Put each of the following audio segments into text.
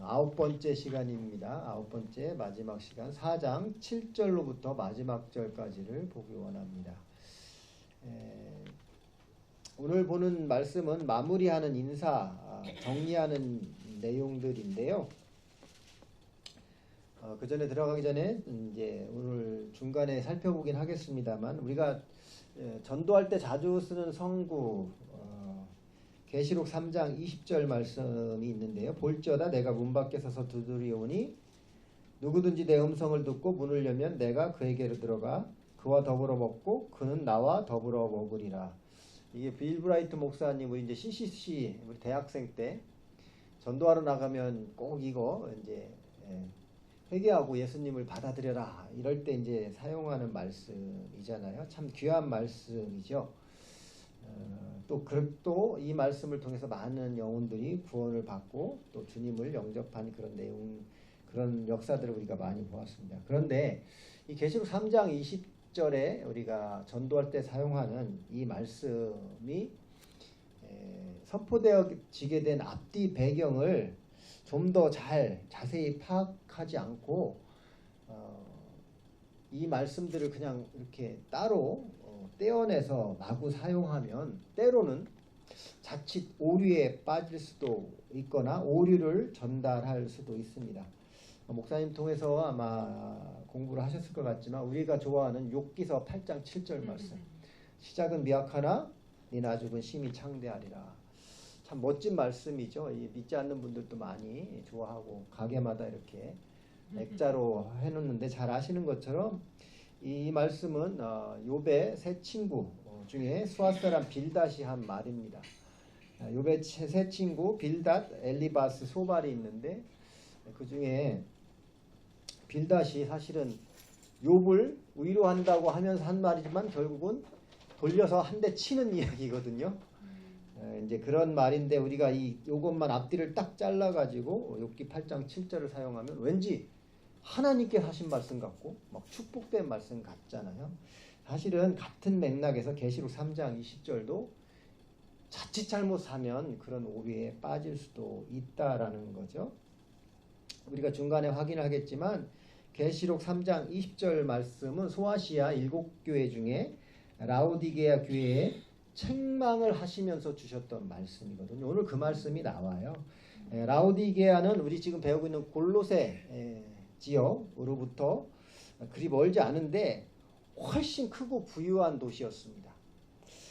9번째 시간입니다. 9번째 마지막 시간 4장 7절로부터 마지막 절까지를 보기 원합니다. 오늘 보는 말씀은 마무리하는 인사, 정리하는 내용들인데요. 그 전에 들어가기 전에 이제 오늘 중간에 살펴보긴 하겠습니다만, 우리가 전도할 때 자주 쓰는 성구, 계시록 3장 20절 말씀이 있는데요. 볼지어다 내가 문 밖에 서서 두드리오니 누구든지 내 음성을 듣고 문을 열면 내가 그에게로 들어가 그와 더불어 먹고 그는 나와 더불어 먹으리라. 이게 빌 브라이트 목사님, 우리 이제 CCC 우리 대학생 때 전도하러 나가면 꼭 이거 이제 회개하고 예수님을 받아들여라 이럴 때 이제 사용하는 말씀이잖아요. 참 귀한 말씀이죠. 또 이 말씀을 통해서 많은 영혼들이 구원을 받고 또 주님을 영접한 그런 내용, 그런 역사들을 우리가 많이 보았습니다. 그런데 이 계시록 3장 20절에 우리가 전도할 때 사용하는 이 말씀이 선포되어지게 된 앞뒤 배경을 좀 더 자세히 파악하지 않고 이 말씀들을 그냥 이렇게 따로 떼어내서 마구 사용하면 때로는 자칫 오류에 빠질 수도 있거나 오류를 전달할 수도 있습니다. 목사님 통해서 아마 공부를 하셨을 것 같지만 우리가 좋아하는 욥기서 8장 7절 말씀, 시작은 미약하나 네 나중은 심히 창대하리라. 참 멋진 말씀이죠. 믿지 않는 분들도 많이 좋아하고 가게마다 이렇게 액자로 해놓는데 잘 아시는 것처럼 이 말씀은 욥의 세 친구 중에 수앗 사람 빌닷이 한 말입니다. 욥의 세 친구 빌닷, 엘리바스, 소발이 있는데 그 중에 빌닷이 사실은 욥을 위로한다고 하면서 한 말이지만 결국은 돌려서 한 대 치는 이야기거든요. 이제 그런 말인데 우리가 요것만 앞뒤를 딱 잘라가지고 욥기 8장 7절을 사용하면 왠지 하나님께 하신 말씀 같고 막 축복된 말씀 같잖아요. 사실은 같은 맥락에서 계시록 3장 20절도 자칫 잘못하면 그런 오류에 빠질 수도 있다라는 거죠. 우리가 중간에 확인하겠지만 계시록 3장 20절 말씀은 소아시아 7교회 중에 라오디게아 교회에 책망을 하시면서 주셨던 말씀이거든요. 오늘 그 말씀이 나와요. 라오디게아는 우리 지금 배우고 있는 골로새 지역으로부터 그리 멀지 않은데 훨씬 크고 부유한 도시였습니다.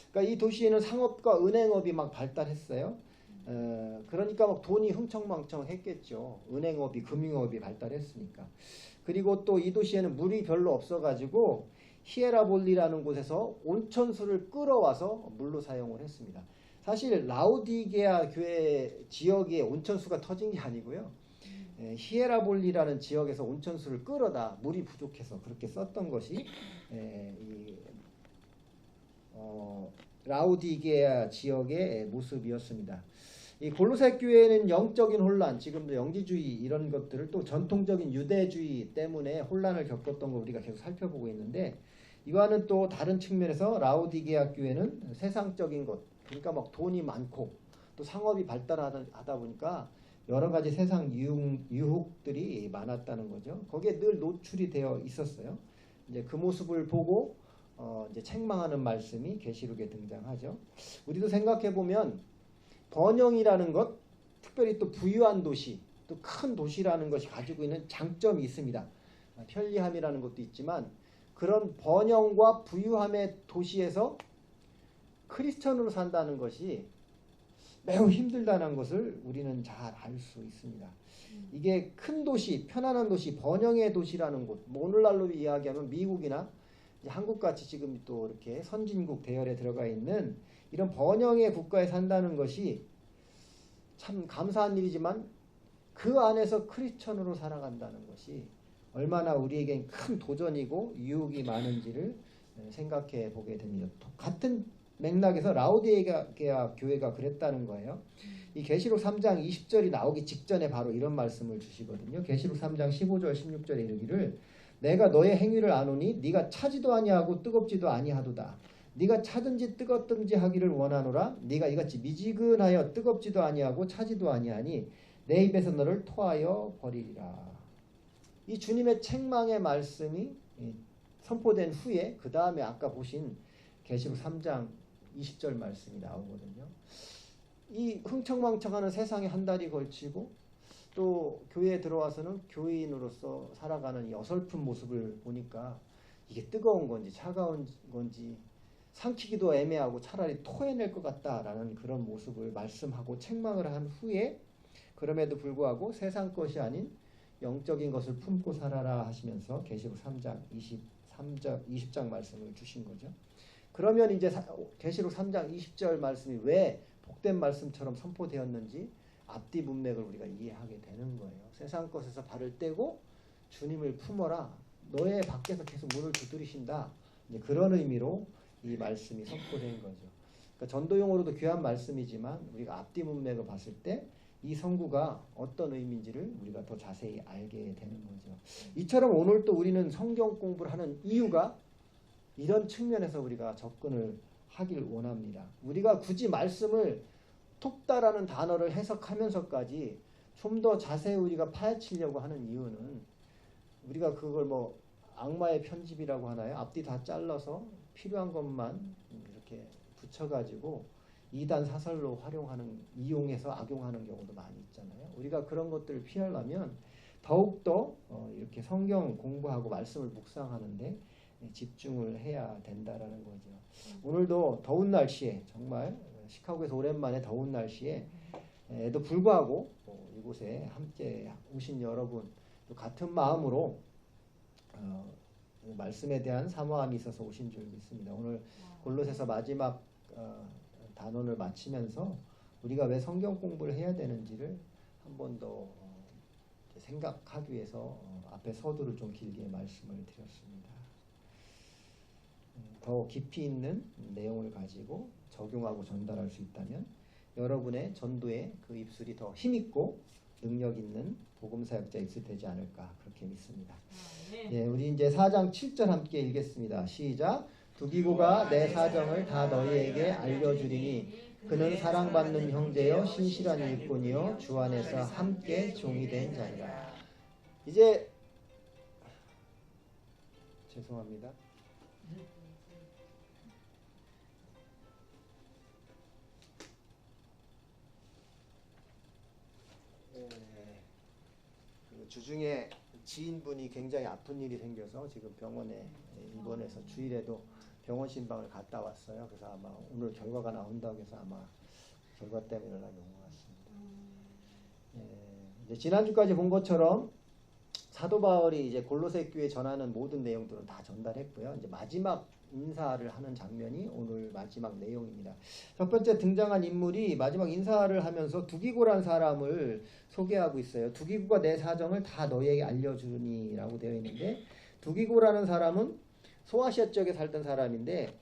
그러니까 이 도시에는 상업과 은행업이 막 발달했어요. 그러니까 막 돈이 흥청망청했겠죠. 은행업이, 금융업이 발달했으니까. 그리고 또 이 도시에는 물이 별로 없어가지고 히에라볼리라는 곳에서 온천수를 끌어와서 물로 사용을 했습니다. 사실 라오디게아 교회 지역에 온천수가 터진 게 아니고요. 히에라볼리라는 지역에서 온천수를 끌어다 물이 부족해서 그렇게 썼던 것이 라오디게아 지역의 모습이었습니다. 이 골로새 교회는 영적인 혼란, 지금도 영지주의 이런 것들을 또 전통적인 유대주의 때문에 혼란을 겪었던 거 우리가 계속 살펴보고 있는데, 이와는 또 다른 측면에서 라오디게아 교회는 세상적인 것, 그러니까 막 돈이 많고 또 상업이 발달하다 보니까 여러 가지 세상 유혹들이 많았다는 거죠. 거기에 늘 노출이 되어 있었어요. 이제 그 모습을 보고 이제 책망하는 말씀이 계시록에 등장하죠. 우리도 생각해 보면 번영이라는 것, 특별히 또 부유한 도시, 또 큰 도시라는 것이 가지고 있는 장점이 있습니다. 편리함이라는 것도 있지만 그런 번영과 부유함의 도시에서 크리스천으로 산다는 것이 매우 힘들다는 것을 우리는 잘 알 수 있습니다. 이게 큰 도시, 편안한 도시, 번영의 도시라는 곳, 뭐 오늘날로 이야기하면 미국이나 한국같이 지금 또 이렇게 선진국 대열에 들어가 있는 이런 번영의 국가에 산다는 것이 참 감사한 일이지만 그 안에서 크리스천으로 살아간다는 것이 얼마나 우리에겐 큰 도전이고 유혹이 많은지를 생각해 보게 됩니다. 같은 맥락에서 라오디게아 교회가 그랬다는 거예요. 이 계시록 3장 20절이 나오기 직전에 바로 이런 말씀을 주시거든요. 계시록 3장 15절 16절에 이르기를 내가 너의 행위를 아노니 네가 차지도 아니하고 뜨겁지도 아니하도다. 네가 차든지 뜨겁든지 하기를 원하노라. 네가 이같이 미지근하여 뜨겁지도 아니하고 차지도 아니하니 내 입에서 너를 토하여 버리리라. 이 주님의 책망의 말씀이 선포된 후에 그 다음에 아까 보신 계시록 3장 20절 말씀이 나오거든요. 이 흥청망청하는 세상에 한 달이 걸치고 또 교회에 들어와서는 교인으로서 살아가는 이 어설픈 모습을 보니까 이게 뜨거운 건지 차가운 건지 삼키기도 애매하고 차라리 토해낼 것 같다라는 그런 모습을 말씀하고 책망을 한 후에 그럼에도 불구하고 세상 것이 아닌 영적인 것을 품고 살아라 하시면서 계시록 3장 20장 말씀을 주신 거죠. 그러면 이제 계시록 3장 20절 말씀이 왜 복된 말씀처럼 선포되었는지 앞뒤 문맥을 우리가 이해하게 되는 거예요. 세상 것에서 발을 떼고 주님을 품어라. 너의 밖에서 계속 문을 두드리신다. 이제 그런 의미로 이 말씀이 선포된 거죠. 그러니까 전도용어로도 귀한 말씀이지만 우리가 앞뒤 문맥을 봤을 때 이 선구가 어떤 의미인지를 우리가 더 자세히 알게 되는 거죠. 이처럼 오늘 또 우리는 성경 공부를 하는 이유가 이런 측면에서 우리가 접근을 하길 원합니다. 우리가 굳이 말씀을 톱다라는 단어를 해석하면서까지 좀 더 자세히 우리가 파헤치려고 하는 이유는 우리가 그걸 뭐 악마의 편집이라고 하나요? 앞뒤 다 잘라서 필요한 것만 이렇게 붙여가지고 이단 사설로 이용해서 악용하는 경우도 많이 있잖아요. 우리가 그런 것들을 피하려면 더욱더 이렇게 성경 공부하고 말씀을 묵상하는데 집중을 해야 된다라는 거죠. 오늘도 더운 날씨에 정말 시카고에서 오랜만에 더운 날씨에도 불구하고 이곳에 함께 오신 여러분 또 같은 마음으로 말씀에 대한 사모함이 있어서 오신 줄 믿습니다. 오늘 골로새서 마지막 단원을 마치면서 우리가 왜 성경 공부를 해야 되는지를 한 번 더 생각하기 위해서 앞에 서두를 좀 길게 말씀을 드렸습니다. 더 깊이 있는 내용을 가지고 적용하고 전달할 수 있다면 여러분의 전도에 그 입술이 더 힘있고 능력 있는 복음사역자 입술이 되지 않을까 그렇게 믿습니다. 네, 우리 이제 4장 7절 함께 읽겠습니다. 시작. 두기고가 내 사정을 다 너희에게 알려주리니 그는 사랑받는 형제여 신실한 일꾼이요 주 안에서 함께 종이 된 자니라. 이제 죄송합니다. 주중에 지인분이 굉장히 아픈 일이 생겨서 지금 병원에 입원해서 주일에도 병원 신방을 갔다 왔어요. 그래서 아마 오늘 결과가 나온다고 해서 아마 결과 때문에 연락이 온 것 같습니다. 이제 지난주까지 본 것처럼 사도 바울이 이제 골로새 교회에 전하는 모든 내용들은 다 전달했고요. 이제 마지막 인사를 하는 장면이 오늘 마지막 내용입니다. 첫 번째 등장한 인물이 마지막 인사를 하면서 두기고란 사람을 소개하고 있어요. 두기고가 내 사정을 다 너희에게 알려주니라고 되어 있는데 두기고라는 사람은 소아시아 지역에 살던 사람인데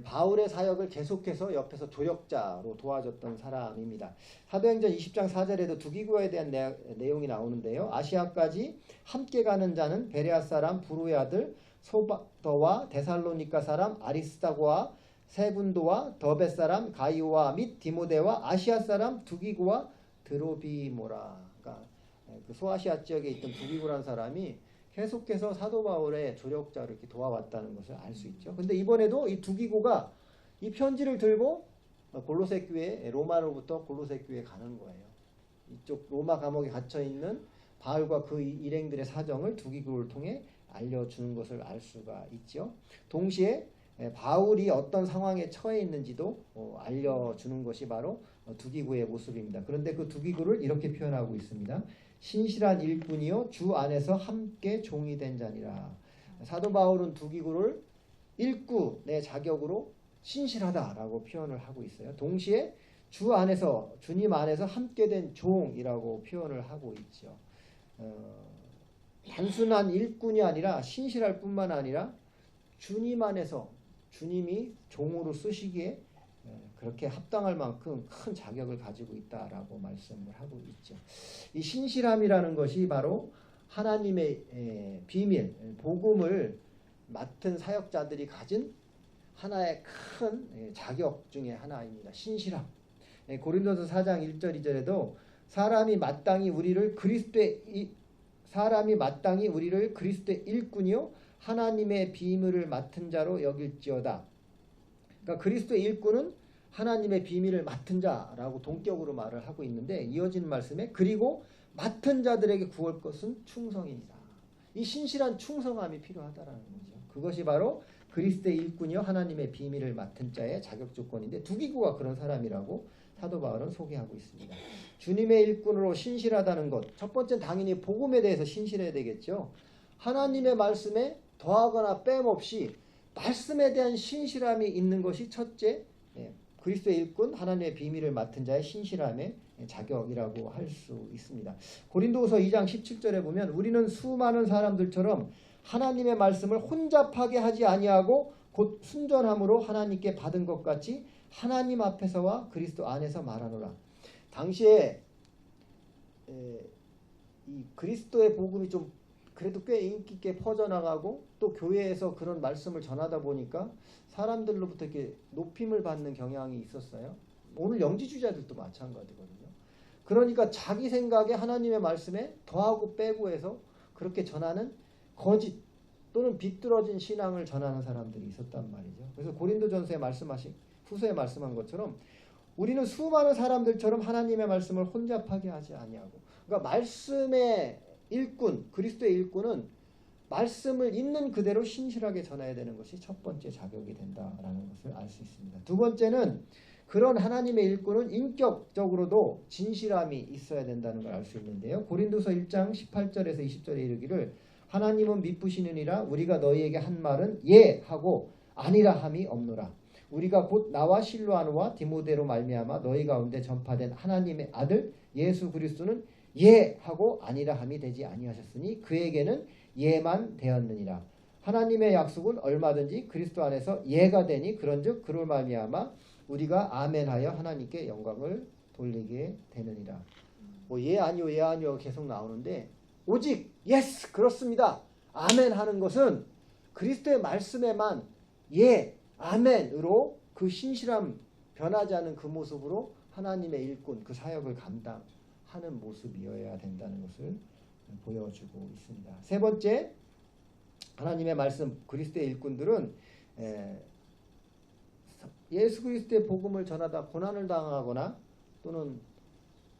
바울의 사역을 계속해서 옆에서 조력자로 도와줬던 사람입니다. 사도행전 20장 4절에도 두기고에 대한 내용이 나오는데요. 아시아까지 함께 가는 자는 베레아 사람 부르의 아들 소바더와 데살로니가 사람 아리스다고와 세군도와 더베 사람 가이오와 및 디모데와 아시아 사람 두기고와 드로비모라. 그러니까 그 소아시아 지역에 있던 두기고라는 사람이 계속해서 사도 바울의 조력자로 이렇게 도와왔다는 것을 알 수 있죠. 근데 이번에도 이 두기고가 이 편지를 들고 골로새 교회, 로마로부터 골로새 교회에 가는 거예요. 이쪽 로마 감옥에 갇혀 있는 바울과 그 일행들의 사정을 두기고를 통해 알려주는 것을 알 수가 있죠. 동시에 바울이 어떤 상황에 처해 있는지도 알려주는 것이 바로 두기고의 모습입니다. 그런데 그 두기고를 이렇게 표현하고 있습니다. 신실한 일꾼이요 주 안에서 함께 종이 된 자니라. 사도 바울은 두기고를 일꾼의 자격으로 신실하다라고 표현을 하고 있어요. 동시에 주 안에서 주님 안에서 함께 된 종이라고 표현을 하고 있죠. 단순한 일꾼이 아니라 신실할 뿐만 아니라 주님 안에서 주님이 종으로 쓰시기에 그렇게 합당할 만큼 큰 자격을 가지고 있다라고 말씀을 하고 있죠. 이 신실함이라는 것이 바로 하나님의 비밀, 복음을 맡은 사역자들이 가진 하나의 큰 자격 중에 하나입니다. 신실함. 고린도서 4장 1절 2절에도 사람이 마땅히 우리를 그리스도의 일꾼이요 하나님의 비밀을 맡은 자로 여길지어다. 그러니까 그리스도의 일꾼은 하나님의 비밀을 맡은 자라고 동격으로 말을 하고 있는데, 이어지는 말씀에 그리고 맡은 자들에게 구할 것은 충성이니라. 이 신실한 충성함이 필요하다라는 거죠. 그것이 바로 그리스도의 일꾼이요 하나님의 비밀을 맡은 자의 자격 조건인데, 두기구가 그런 사람이라고 사도 바울은 소개하고 있습니다. 주님의 일꾼으로 신실하다는 것, 첫 번째는 당연히 복음에 대해서 신실해야 되겠죠. 하나님의 말씀에 더하거나 빼없이 말씀에 대한 신실함이 있는 것이 첫째, 그리스도의 일꾼 하나님의 비밀을 맡은 자의 신실함의 자격이라고 할 수 있습니다. 고린도후서 2장 17절에 보면 우리는 수많은 사람들처럼 하나님의 말씀을 혼잡하게 하지 아니하고 곧 순전함으로 하나님께 받은 것 같이 하나님 앞에서와 그리스도 안에서 말하노라. 당시에 이 그리스도의 복음이 좀 그래도 꽤 인기 있게 퍼져나가고 또 교회에서 그런 말씀을 전하다 보니까 사람들로부터 이렇게 높임을 받는 경향이 있었어요. 오늘 영지주의자들도 마찬가지거든요. 그러니까 자기 생각에 하나님의 말씀에 더하고 빼고 해서 그렇게 전하는 거짓 또는 비뚤어진 신앙을 전하는 사람들이 있었단 말이죠. 그래서 고린도전서에 후서에 말씀한 것처럼 우리는 수많은 사람들처럼 하나님의 말씀을 혼잡하게 하지 아니하고, 그러니까 말씀의 일꾼, 그리스도의 일꾼은 말씀을 있는 그대로 신실하게 전해야 되는 것이 첫 번째 자격이 된다라는 것을 알 수 있습니다. 두 번째는 그런 하나님의 일꾼은 인격적으로도 진실함이 있어야 된다는 걸 알 수 있는데요. 고린도서 1장 18절에서 20절에 이르기를 하나님은 미쁘시느니라 우리가 너희에게 한 말은 예 하고 아니라 함이 없노라. 우리가 곧 나와 실로아노와 디모데로 말미암아 너희 가운데 전파된 하나님의 아들 예수 그리스도는 예 하고 아니라 함이 되지 아니하셨으니 그에게는 예만 되었느니라. 하나님의 약속은 얼마든지 그리스도 안에서 예가 되니 그런즉 그로 말미암아 우리가 아멘하여 하나님께 영광을 돌리게 되느니라. 뭐 예 아니요 예 아니요 계속 나오는데 오직 예스 그렇습니다 아멘 하는 것은 그리스도의 말씀에만 예 아멘으로 그 신실함 변하지 않은 그 모습으로 하나님의 일꾼 그 사역을 감당하는 모습이어야 된다는 것을 보여주고 있습니다. 세 번째, 하나님의 말씀 그리스도의 일꾼들은 예수 그리스도의 복음을 전하다 고난을 당하거나 또는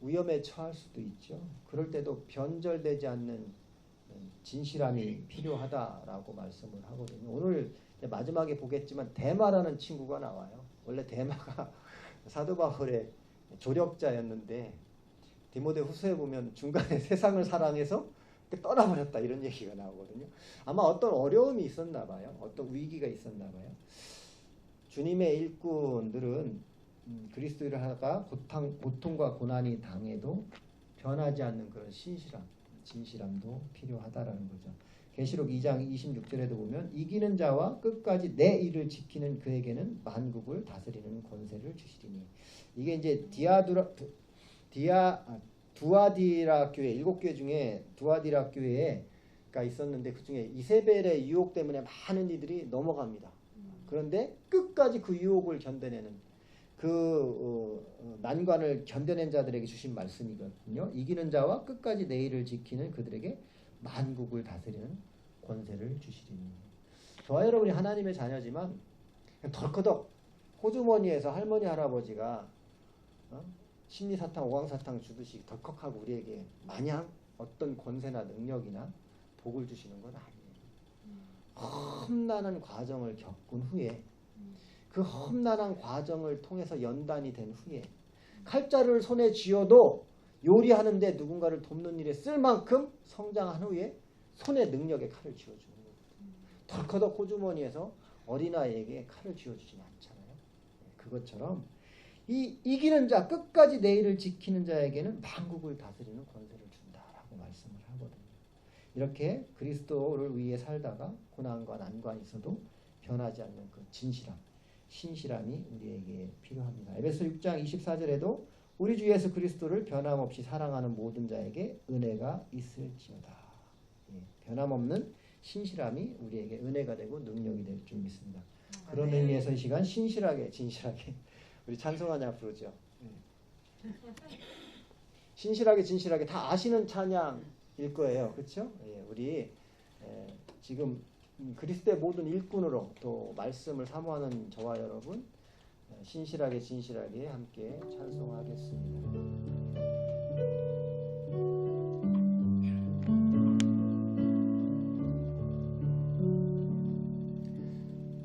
위험에 처할 수도 있죠. 그럴 때도 변절되지 않는 진실함이 필요하다라고 말씀을 하거든요. 오늘 마지막에 보겠지만 데마라는 친구가 나와요. 원래 데마가 사도 바울의 조력자였는데 디모데 후서에 보면 중간에 세상을 사랑해서 떠나버렸다 이런 얘기가 나오거든요. 아마 어떤 어려움이 있었나 봐요. 어떤 위기가 있었나 봐요. 주님의 일꾼들은 그리스도를 하다가 고통과 고난이 당해도 변하지 않는 그런 진실함도 필요하다라는 거죠. 계시록 2장 26절에도 보면 이기는 자와 끝까지 내 일을 지키는 그에게는 만국을 다스리는 권세를 주시리니, 이게 이제 두아디라 교회 7교회 중에 두아디라 교회가 있었는데 그 중에 이세벨의 유혹 때문에 많은 이들이 넘어갑니다. 그런데 끝까지 그 유혹을 견뎌내는 난관을 견뎌낸 자들에게 주신 말씀이거든요. 이기는 자와 끝까지 내 일을 지키는 그들에게 만국을 다스리는 권세를 주시리니. 저와 여러분이 하나님의 자녀지만 덜커덕 호주머니에서 할머니 할아버지가 심리사탕 오광사탕 주듯이 덜컥하고 우리에게 마냥 어떤 권세나 능력이나 복을 주시는 건 아니에요. 험난한 과정을 겪은 후에 그 험난한 과정을 통해서 연단이 된 후에 칼자루를 손에 쥐어도 요리하는데 누군가를 돕는 일에 쓸 만큼 성장한 후에 손에 능력의 칼을 쥐어주는 거거든요. 덜커덕 호주머니에서 어린아이에게 칼을 쥐어주진 않잖아요. 그것처럼 이기는 자, 끝까지 내 일을 지키는 자에게는 만국을 다스리는 권세를 준다라고 말씀을 하거든요. 이렇게 그리스도를 위해 살다가 고난과 난관이 있어도 변하지 않는 그 진실함, 신실함이 우리에게 필요합니다. 에베소 6장 24절에도 우리 주 예수 그리스도를 변함없이 사랑하는 모든 자에게 은혜가 있을지어다. 변함없는 신실함이 우리에게 은혜가 되고 능력이 될 줄 믿습니다. 그런 의미에서 이 시간 신실하게 진실하게 우리 찬송하냐 부르죠. 신실하게 진실하게 다 아시는 찬양일 거예요. 그렇죠? 예, 우리 지금 그리스도의 모든 일꾼으로 또 말씀을 사모하는 저와 여러분 신실하게 진실하게 함께 찬송하겠습니다.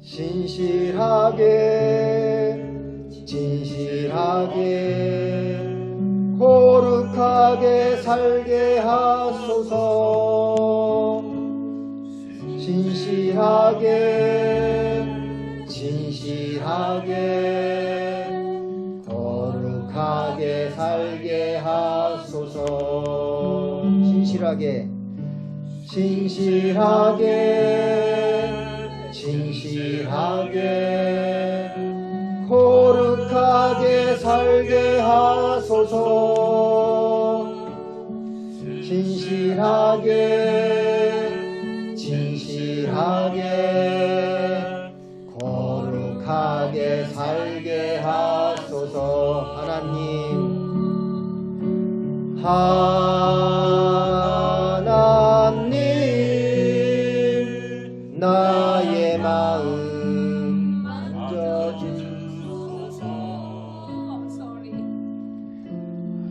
신실하게 진실하게 거룩하게 살게 하소서. 신실하게 진실하게 거룩하게 살게 하소서. 신실하게 진실하게 거룩하게 살게 하소서. 진실하게 거룩하게 살게 하소서. 하나님 나의 마음 만져주소서.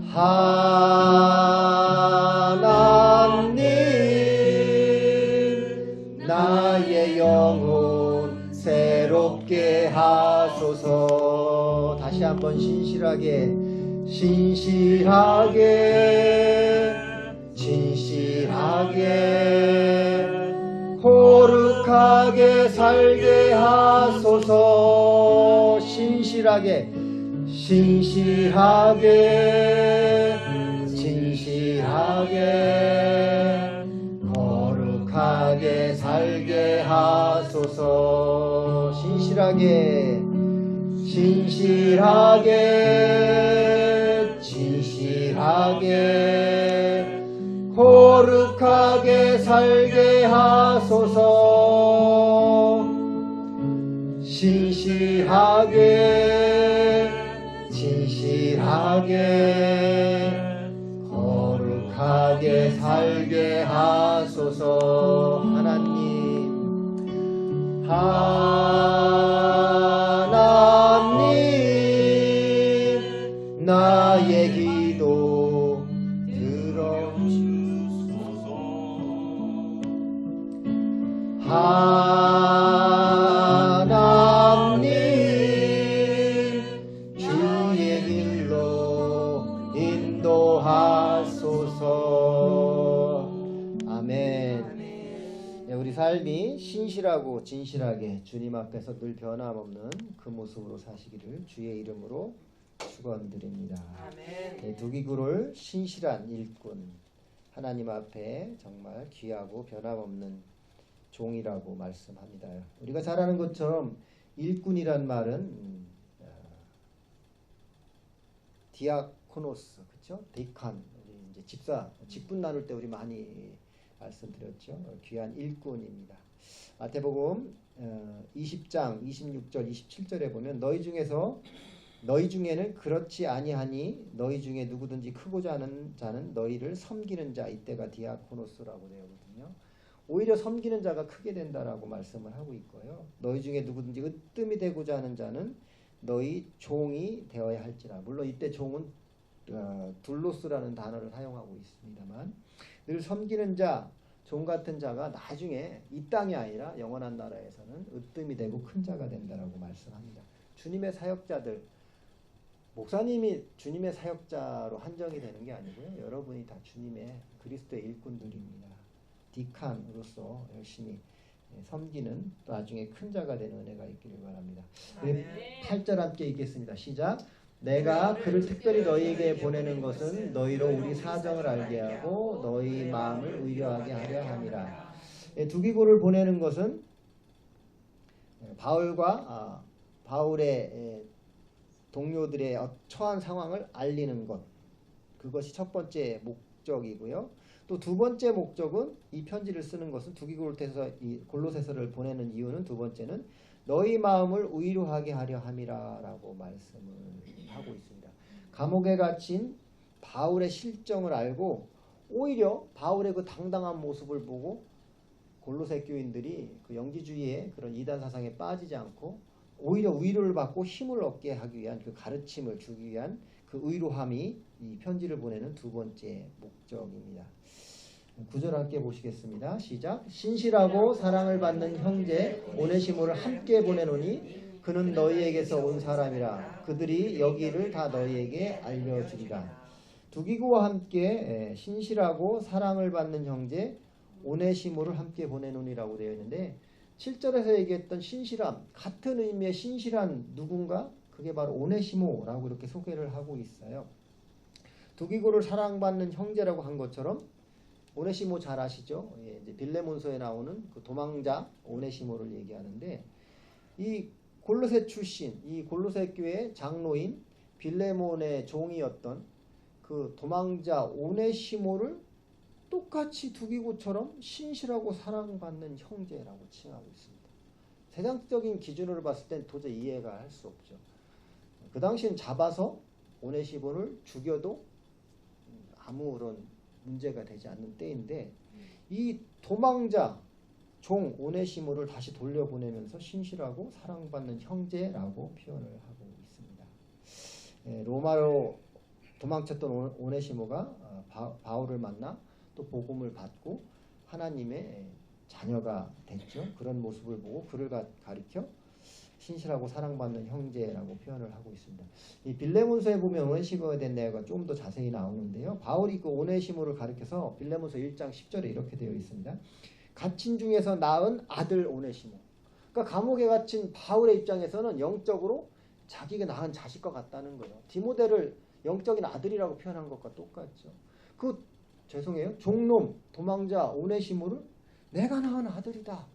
하나님 나의 영혼 새롭게 하소서. 다시 한번 진실하게 진실하게 거룩하게 살게 하소서. 진실하게 진실하게 거룩하게 살게 하소서. 진실하게 거룩하게 살게 하소서. 진실하게 거룩하게 살게 하소서. 하나님 나의 기도 들어주소서. 하나님 주의 길로 인도하소서. 아멘. 우리 삶이 신실하고 진실하게 주님 앞에서 늘 변함없는 그 모습으로 사시기를 주의 이름으로 축원드립니다. 아멘. 두기구를 신실한 일꾼, 하나님 앞에 정말 귀하고 변함없는 종이라고 말씀합니다. 우리가 잘 아는 것처럼 일꾼이란 말은 디아코노스, 그렇죠? 디칸, 이제 직분 나눌 때 우리 많이 말씀드렸죠. 귀한 일꾼입니다. 마태복음 20장 26절 27절에 보면 너희 중에는 그렇지 아니하니 너희 중에 누구든지 크고자 하는 자는 너희를 섬기는 자, 이때가 디아코노스라고 되거든요. 오히려 섬기는 자가 크게 된다라고 말씀을 하고 있고요. 너희 중에 누구든지 으뜸이 되고자 하는 자는 너희 종이 되어야 할지라. 물론 이때 종은 둘로스라는 단어를 사용하고 있습니다만 늘 섬기는 자, 종 같은 자가 나중에 이 땅이 아니라 영원한 나라에서는 으뜸이 되고 큰 자가 된다라고 말씀합니다. 주님의 사역자들, 목사님이 주님의 사역자로 한정이 되는 게 아니고요. 여러분이 다 주님의 그리스도의 일꾼들입니다. 디칸으로서 열심히 섬기는 나중에 큰 자가 되는 은혜가 있기를 바랍니다. 8절 함께 읽겠습니다. 시작. 내가 그를 특별히 너희에게 보내는 것은 너희로 우리 사정을 알게 하고 너희 마음을 의뢰하게 하려 함이라. 두기고를 보내는 것은 바울의 동료들의 처한 상황을 알리는 것, 그것이 첫 번째 목적이고요. 또 두 번째 목적은 이 편지를 쓰는 것은 두기고로새서 이 골로새서를 보내는 이유는 두 번째는 너희 마음을 의로하게 하려 함이라라고 말씀을 하고 있습니다. 감옥에 갇힌 바울의 실정을 알고 오히려 바울의 그 당당한 모습을 보고 골로새 교인들이 그 영지주의의 그런 이단 사상에 빠지지 않고 오히려 위로를 받고 힘을 얻게 하기 위한 그 가르침을 주기 위한 그 의로함이 이 편지를 보내는 두 번째 목적입니다. 구절 함께 보시겠습니다. 시작. 신실하고 사랑을 받는 형제 오네시모를 함께 보내노니 그는 너희에게서 온 사람이라. 그들이 여기를 다 너희에게 알려주리라. 두기고와 함께 신실하고 사랑을 받는 형제 오네시모를 함께 보내노니라고 되어 있는데 7절에서 얘기했던 신실함, 같은 의미의 신실한 누군가, 그게 바로 오네시모라고 이렇게 소개를 하고 있어요. 두기고를 사랑받는 형제라고 한 것처럼 오네시모 잘 아시죠? 예, 이제 빌레몬서에 나오는 그 도망자 오네시모를 얘기하는데 이 골로새 출신, 이 골로새 교회 장로인 빌레몬의 종이었던 그 도망자 오네시모를 똑같이 두기고처럼 신실하고 사랑받는 형제라고 칭하고 있습니다. 세상적인 기준으로 봤을 땐 도저히 이해가 할 수 없죠. 그 당시엔 잡아서 오네시모를 죽여도 아무런 문제가 되지 않는 때인데 이 도망자 종 오네시모를 다시 돌려보내면서 신실하고 사랑받는 형제라고 표현을 하고 있습니다. 로마로 도망쳤던 오네시모가 바울을 만나 또 복음을 받고 하나님의 자녀가 됐죠. 그런 모습을 보고 그를 가리켜 신실하고 사랑받는 형제라고 표현을 하고 있습니다. 이 빌레몬서에 보면 오네시모에 대한 내용가 좀 더 자세히 나오는데요. 바울이 그 오네시모를 가리켜서 빌레몬서 1장 10절에 이렇게 되어 있습니다. 갇힌 중에서 낳은 아들 오네시모. 그러니까 감옥에 갇힌 바울의 입장에서는 영적으로 자기가 낳은 자식과 같다는 거예요. 디모데를 영적인 아들이라고 표현한 것과 똑같죠. 죄송해요. 종놈, 도망자 오네시모를 내가 낳은 아들이다.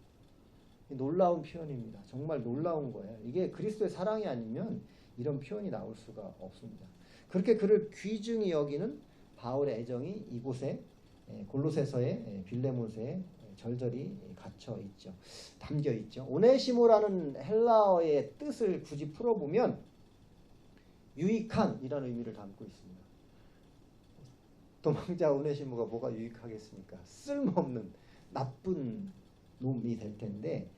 놀라운 표현입니다. 정말 놀라운 거예요. 이게 그리스도의 사랑이 아니면 이런 표현이 나올 수가 없습니다. 그렇게 그를 귀중히 여기는 바울의 애정이 이곳에 골로새서의 빌레몬서에 절절히 갇혀 있죠. 담겨 있죠. 오네시모라는 헬라어의 뜻을 굳이 풀어보면 유익한 이라는 의미를 담고 있습니다. 도망자 오네시모가 뭐가 유익하겠습니까? 쓸모없는 나쁜 놈이 될 텐데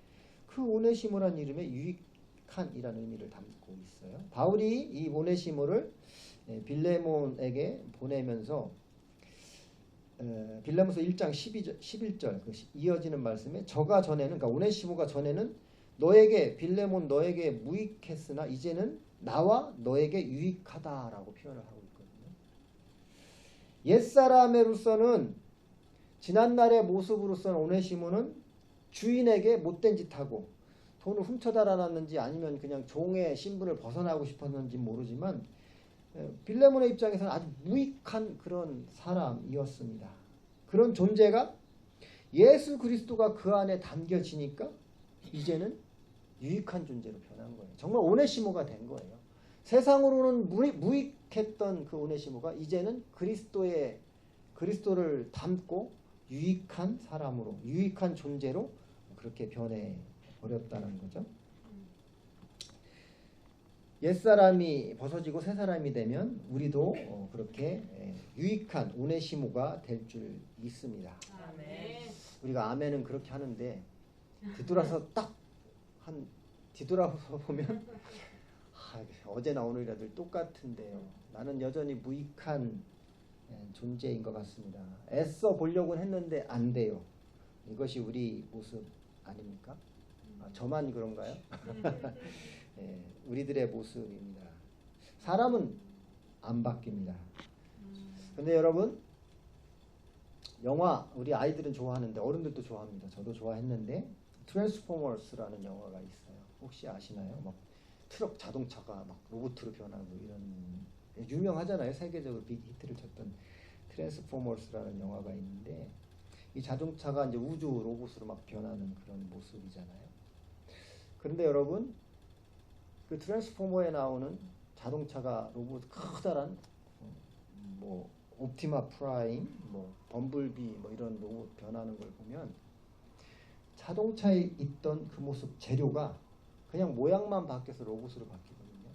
그 오네시모란 이름에 유익한이라는 의미를 담고 있어요. 바울이 이 오네시모를 빌레몬에게 보내면서 빌레몬서 1장 11절 그 이어지는 말씀에 저가 전에는 그러니까 오네시모가 전에는 너에게 빌레몬 너에게 무익했으나 이제는 나와 너에게 유익하다라고 표현을 하고 있거든요. 옛사람으로서는 지난날의 모습으로서는 오네시모는 주인에게 못된 짓하고 돈을 훔쳐달아놨는지 아니면 그냥 종의 신분을 벗어나고 싶었는지 모르지만 빌레몬의 입장에서는 아주 무익한 그런 사람이었습니다. 그런 존재가 예수 그리스도가 그 안에 담겨지니까 이제는 유익한 존재로 변한 거예요. 정말 오네시모가 된 거예요. 세상으로는 무익했던 그 오네시모가 이제는 그리스도를 담고 유익한 사람으로, 유익한 존재로 그렇게 변해버렸다는 거죠. 옛사람이 벗어지고 새사람이 되면 우리도 그렇게 유익한 오네시모가 될 줄 믿습니다. 아멘. 우리가 아멘은 그렇게 하는데 뒤돌아서 뒤돌아서 보면 어제나 오늘이라 늘 똑같은데요. 나는 여전히 무익한 존재인 것 같습니다. 애써 보려고는 했는데 안 돼요. 이것이 우리 모습 아닙니까? 저만 그런가요? 우리들의 모습입니다. 사람은 안 바뀝니다. 근데 여러분 영화 우리 아이들은 좋아하는데 어른들도 좋아합니다. 저도 좋아했는데 트랜스포머스라는 영화가 있어요. 혹시 아시나요? 막 트럭 자동차가 막 로봇으로 변하고 이런 유명하잖아요. 세계적으로 빅 히트를 쳤던 트랜스포머스라는 영화가 있는데 이 자동차가 이제 우주 로봇으로 막 변하는 그런 모습이잖아요. 그런데 여러분 그 트랜스포머에 나오는 자동차가 로봇 커다란 뭐 옵티마 프라임, 뭐 범블비 뭐 이런 로봇 변하는 걸 보면 자동차에 있던 그 모습 재료가 그냥 모양만 바뀌어서 로봇으로 바뀌거든요.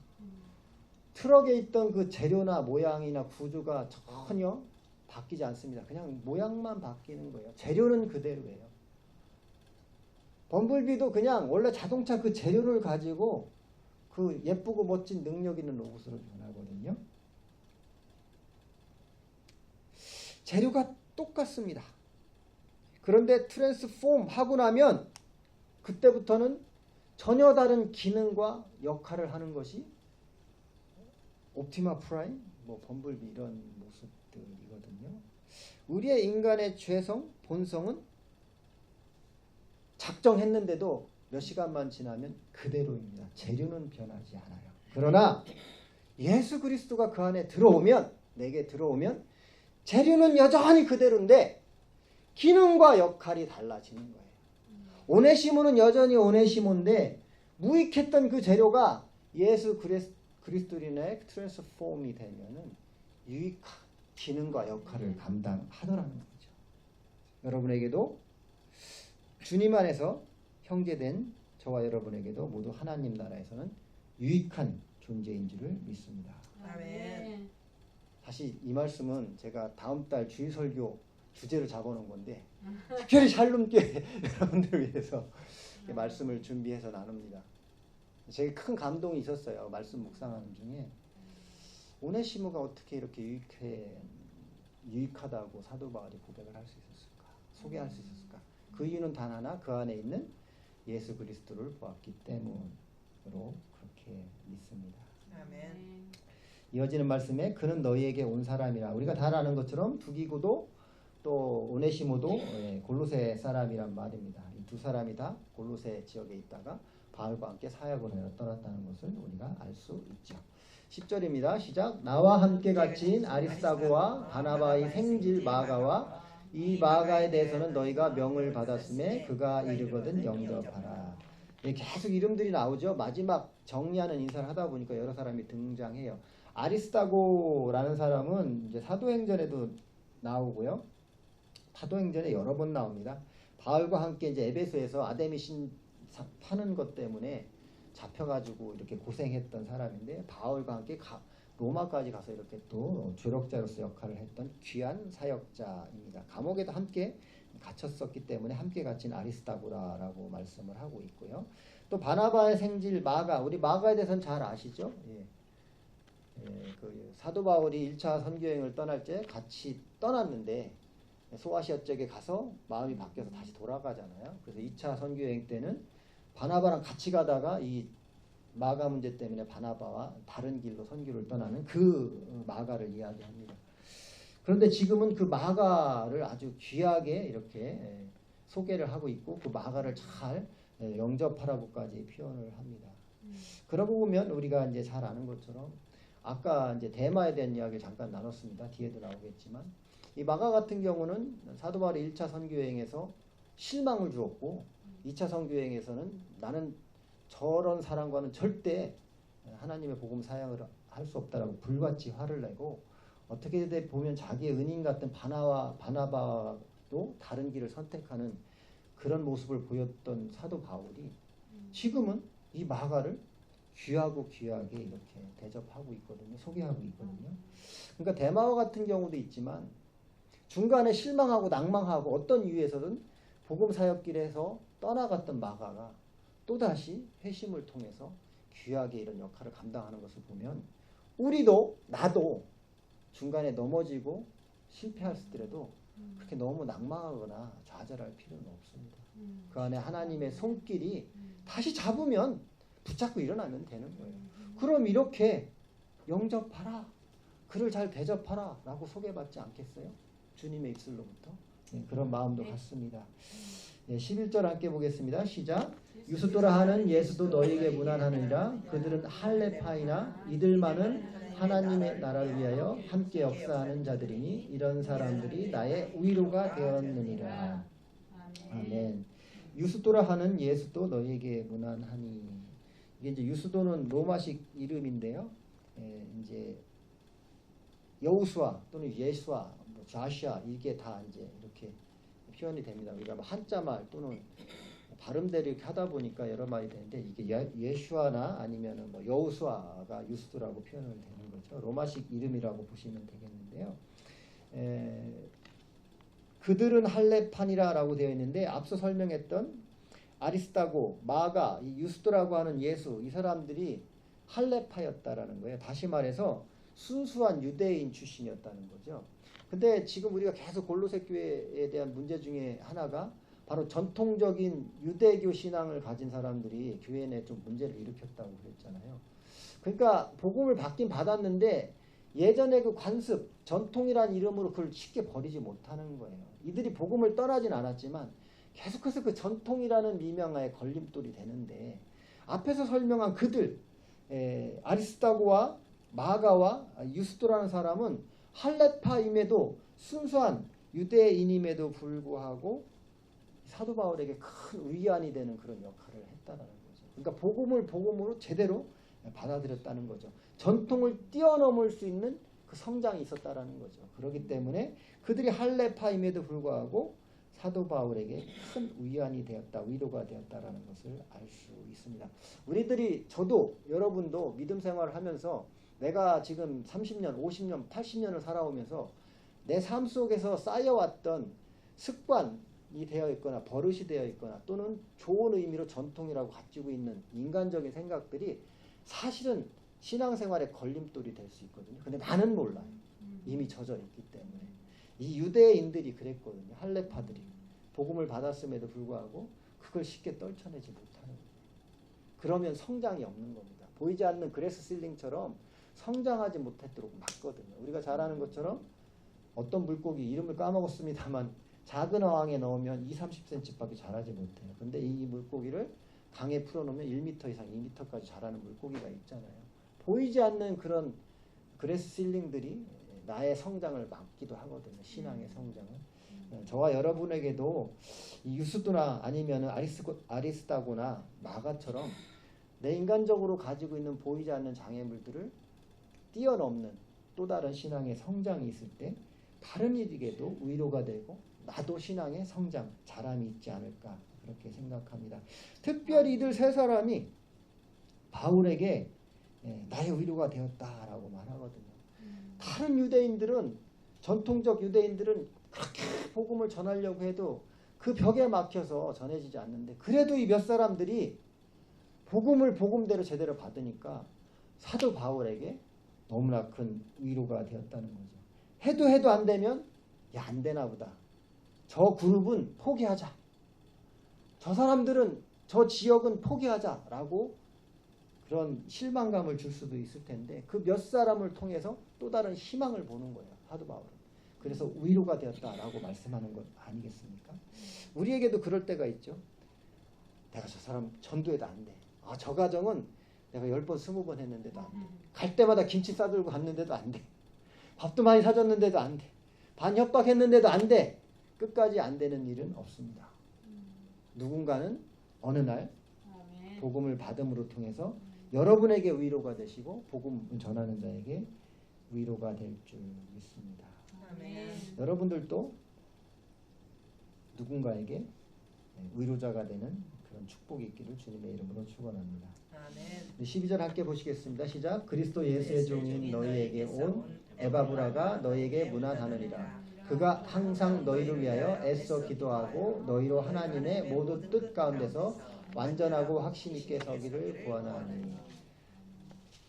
트럭에 있던 그 재료나 모양이나 구조가 전혀 바뀌지 않습니다. 그냥 모양만 바뀌는 거예요. 재료는 그대로예요. 범블비도 그냥 원래 자동차 그 재료를 가지고 그 예쁘고 멋진 능력 있는 로봇으로 변하거든요. 재료가 똑같습니다. 그런데 트랜스폼 하고 나면 그때부터는 전혀 다른 기능과 역할을 하는 것이 옵티마 프라임, 뭐 범블비 이런 모습들이거든요. 우리의 인간의 죄성, 본성은 작정했는데도 몇 시간만 지나면 그대로입니다. 재료는 변하지 않아요. 그러나 예수 그리스도가 그 안에 들어오면, 내게 들어오면 재료는 여전히 그대로인데 기능과 역할이 달라지는 거예요. 오네시모는 여전히 오네시모인데 무익했던 그 재료가 예수 그리스도인의 트랜스폼이 되면은 유익한 기능과 역할을 감당하더라는 거죠. 여러분에게도 주님 안에서 형제된 저와 여러분에게도 모두 하나님 나라에서는 유익한 존재인 줄을 믿습니다. 아멘. 사실 이 말씀은 제가 다음 달 주일설교 주제로 잡아놓은 건데 특별히 샬롬교회 여러분들을 위해서 말씀을 준비해서 나눕니다. 제게 큰 감동이 있었어요. 말씀 묵상하는 중에 오네시모가 어떻게 이렇게 유익하다고 사도 바울이 고백을 할 수 있었을까? 소개할 수 있었을까? 그 이유는 단 하나, 그 안에 있는 예수 그리스도를 보았기 때문으로 그렇게 믿습니다. 아멘. 이어지는 말씀에 그는 너희에게 온 사람이라. 우리가 다 아는 것처럼 두기고도 또 오네시모도 골로새 사람이란 말입니다. 이 두 사람이 다 골로새 지역에 있다가 바울과 함께 사역을 하여 떠났다는 것을 우리가 알 수 있죠. 10절입니다. 시작. 나와 함께 갇힌 아리스다고와 바나바의 생질 마가와 이 마가에 대해서는 너희가 명을 받았음에 그가 이르거든 영접하라. 계속 이름들이 나오죠. 마지막 정리하는 인사를 하다 보니까 여러 사람이 등장해요. 아리스다고라는 사람은 이제 사도행전에도 나오고요. 사도행전에 여러 번 나옵니다. 바울과 함께 이제 에베소에서 아데미 신 파는 것 때문에 잡혀가지고 이렇게 고생했던 사람인데 바울과 함께 로마까지 가서 이렇게 또 조력자로서 역할을 했던 귀한 사역자입니다. 감옥에도 함께 갇혔었기 때문에 함께 갇힌 아리스다고라라고 말씀을 하고 있고요. 또 바나바의 생질 마가, 우리 마가에 대해서는 잘 아시죠? 그 사도 바울이 1차 선교여행을 떠날 때 같이 떠났는데 소아시아 쪽에 가서 마음이 바뀌어서 다시 돌아가잖아요. 그래서 2차 선교여행 때는 바나바랑 같이 가다가 이 마가 문제 때문에 바나바와 다른 길로 선교를 떠나는 그 마가를 이야기합니다. 그런데 지금은 그 마가를 아주 귀하게 이렇게 소개를 하고 있고 그 마가를 잘 영접하라고까지 표현을 합니다. 그러고 보면 우리가 이제 잘 아는 것처럼 아까 이제 대마에 대한 이야기를 잠깐 나눴습니다. 뒤에도 나오겠지만 이 마가 같은 경우는 사도 바울이 1차 선교여행에서 실망을 주었고 2차 선교여행에서는 나는 저런 사람과는 절대 하나님의 복음 사역을 할 수 없다라고 불같이 화를 내고 어떻게 보면 자기의 은인 같은 바나바도 다른 길을 선택하는 그런 모습을 보였던 사도 바울이 지금은 이 마가를 귀하게 이렇게 대접하고 있거든요. 소개하고 있거든요. 그러니까 대마와 같은 경우도 있지만 중간에 실망하고 낭망하고 어떤 이유에서든 복음 사역길에서 떠나갔던 마가가 또다시 회심을 통해서 귀하게 이런 역할을 감당하는 것을 보면 우리도 나도 중간에 넘어지고 실패했을때라도 그렇게 너무 낭망하거나 좌절할 필요는 없습니다. 그 안에 하나님의 손길이 다시 잡으면 붙잡고 일어나면 되는 거예요. 그럼 이렇게 영접하라, 그를 잘 대접하라 라고 소개받지 않겠어요? 주님의 입술로부터. 그런 마음도 갖습니다. 11절 함께 보겠습니다. 시작. 유스도라 하는 예수도 너희에게 문안하느니라. 그들은 할레파이나 이들만은 하나님의 나라를 위하여 함께 역사하는 자들이니 이런 사람들이 나의 위로가 되었느니라. 아멘. 유스도라 하는 예수도 너희에게 문안하니. 이게 이제 유스도는 로마식 이름인데요. 이제 여우수아 또는 예수아, 좌시아 이게 다 이제 이렇게 표현이 됩니다. 우리가 한자말 또는 발음대로 이렇게 하다 보니까 여러 말이 되는데 이게 예슈아나 아니면은 뭐 여호수아가 유스도라고 표현을 되는 거죠. 로마식 이름이라고 보시면 되겠는데요. 그들은 할례판이라라고 되어 있는데 앞서 설명했던 아리스타고, 마가, 이 유스도라고 하는 예수 이 사람들이 할례파였다라는 거예요. 다시 말해서 순수한 유대인 출신이었다는 거죠. 근데 지금 우리가 계속 골로새 교회에 대한 문제 중에 하나가 바로 전통적인 유대교 신앙을 가진 사람들이 교회 내에 좀 문제를 일으켰다고 그랬잖아요. 그러니까 복음을 받긴 받았는데 예전에 그 관습, 전통이란 이름으로 그걸 쉽게 버리지 못하는 거예요. 이들이 복음을 떠나진 않았지만 계속해서 그 전통이라는 미명하에 걸림돌이 되는데 앞에서 설명한 그들, 아리스타고와 마가와 유스도라는 사람은 할례파임에도 순수한 유대인임에도 불구하고 사도 바울에게 큰 위안이 되는 그런 역할을 했다는 거죠. 그러니까 복음을 복음으로 제대로 받아들였다는 거죠. 전통을 뛰어넘을 수 있는 그 성장이 있었다라는 거죠. 그렇기 때문에 그들이 할례파임에도 불구하고 사도 바울에게 큰 위안이 되었다, 위로가 되었다라는 것을 알 수 있습니다. 우리들이, 저도 여러분도 믿음 생활을 하면서 내가 지금 30년, 50년, 80년을 살아오면서 내 삶 속에서 쌓여왔던 습관이 되어 있거나 버릇이 되어 있거나 또는 좋은 의미로 전통이라고 가지고 있는 인간적인 생각들이 사실은 신앙생활의 걸림돌이 될 수 있거든요. 근데 나는 몰라요. 이미 젖어 있기 때문에. 이 유대인들이 그랬거든요. 할례파들이. 복음을 받았음에도 불구하고 그걸 쉽게 떨쳐내지 못하는 거예요. 그러면 성장이 없는 겁니다. 보이지 않는 그레스 실링처럼 성장하지 못했도록 막거든요. 우리가 잘 아는 것처럼 어떤 물고기 이름을 까먹었습니다만 작은 어항에 넣으면 20-30cm밖에 자라지 못해요. 근데 이 물고기를 강에 풀어놓으면 1m 이상, 2m까지 자라는 물고기가 있잖아요. 보이지 않는 그런 그레스 실링들이 나의 성장을 막기도 하거든요. 신앙의 성장을. 저와 여러분에게도 이 유스도나 아니면 아리스타고나 마가처럼 내 인간적으로 가지고 있는 보이지 않는 장애물들을 뛰어넘는 또 다른 신앙의 성장이 있을 때 다른 이에게도 위로가 되고 나도 신앙의 성장, 자람이 있지 않을까 그렇게 생각합니다. 특별히 이들 세 사람이 바울에게 나의 위로가 되었다라고 말하거든요. 다른 유대인들은, 전통적 유대인들은 그렇게 복음을 전하려고 해도 그 벽에 막혀서 전해지지 않는데 그래도 이 몇 사람들이 복음을 복음대로 제대로 받으니까 사도 바울에게 너무나 큰 위로가 되었다는 거죠. 해도 안 되면 야, 안 되나 보다. 저 그룹은 포기하자. 저 사람들은, 저 지역은 포기하자라고 그런 실망감을 줄 수도 있을 텐데 그 몇 사람을 통해서 또 다른 희망을 보는 거예요. 사도 바울은. 그래서 위로가 되었다라고 말씀하는 것 아니겠습니까? 우리에게도 그럴 때가 있죠. 내가 저 사람 전도해도 안 돼. 아, 저 가정은 내가 10번, 20번 했는데도 안 돼. 갈 때마다 김치 싸들고 갔는데도 안 돼. 밥도 많이 사줬는데도 안 돼. 반협박했는데도 안 돼. 끝까지 안 되는 일은 없습니다. 누군가는 어느 날 복음을 받음으로 통해서 여러분에게 위로가 되시고 복음 전하는 자에게 위로가 될 줄 믿습니다. 아멘. 여러분들도 누군가에게 위로자가 되는 그런 축복이 있기를 주님의 이름으로 축원합니다. 아멘. 12절 함께 보시겠습니다. 시작. 그리스도 예수의 종인 너희에게 온 에바브라가 너희에게 문안하느니라. 그가 항상 너희를 위하여 애써 기도하고 너희로 하나님의 모든 뜻 가운데서 완전하고 확신 있게 서기를 구하나니.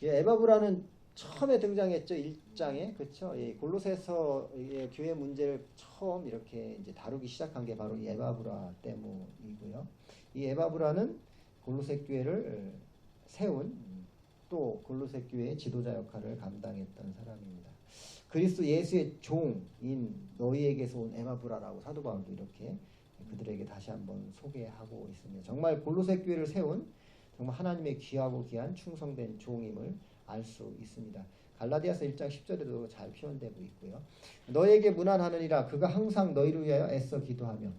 에바브라는 처음에 등장했죠. 1장에. 그렇죠? 골로새서의 교회 문제를 처음 이렇게 이제 다루기 시작한 게 바로 이 에바브라 때문이고요. 이 에바브라는 골로새 교회를 세운 또 골로새 교회의 지도자 역할을 감당했던 사람입니다. 그리스도 예수의 종인 너희에게서 온 에바브라라고 사도 바울도 이렇게 그들에게 다시 한번 소개하고 있습니다. 정말 골로새 교회를 세운 정말 하나님의 귀하고 귀한 충성된 종임을 알 수 있습니다. 갈라디아서 1장 10절에도 잘 표현되고 있고요. 너에게 문안하느니라. 그가 항상 너희를 위하여 애써 기도하며.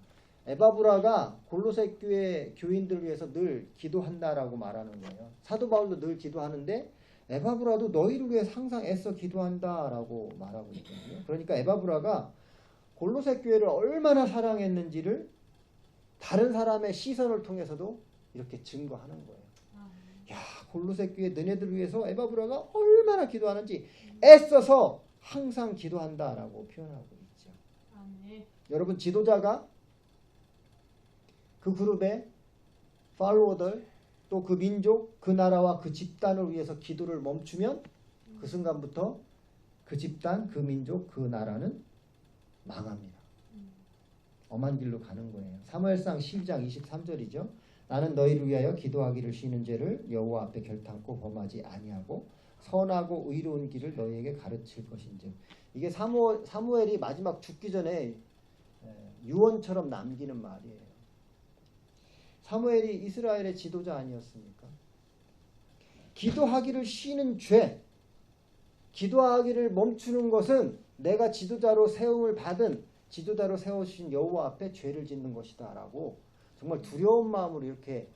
에바브라가 골로새 교회 교인들을 위해서 늘 기도한다라고 말하는 거예요. 사도 바울도 늘 기도하는데 에바브라도 너희를 위해 항상 애써 기도한다라고 말하고 있거든요. 그러니까 에바브라가 골로새 교회를 얼마나 사랑했는지를 다른 사람의 시선을 통해서도 이렇게 증거하는 거예요. 야, 골로새 교회 너네들 위해서 에바브라가 얼마나 기도하는지 애써서 항상 기도한다라고 표현하고 있죠. 여러분, 지도자가 그 그룹의 팔로워들, 또 그 민족, 그 나라와 그 집단을 위해서 기도를 멈추면 그 순간부터 그 집단, 그 민족, 그 나라는 망합니다. 엄한 길로 가는 거예요. 사무엘상 12장 23절이죠. 나는 너희를 위하여 기도하기를 쉬는 죄를 여호와 앞에 결탄코 범하지 아니하고 선하고 의로운 길을 너희에게 가르칠 것인즉. 이게 사무엘이 마지막 죽기 전에 유언처럼 남기는 말이에요. 사무엘이 이스라엘의 지도자 아니었습니까? 기도하기를 쉬는 죄, 기도하기를 멈추는 것은 내가 지도자로 세움을 받은 지도자로 세워주신 여호와 앞에 죄를 짓는 것이다 라고 정말 두려운 마음으로 이렇게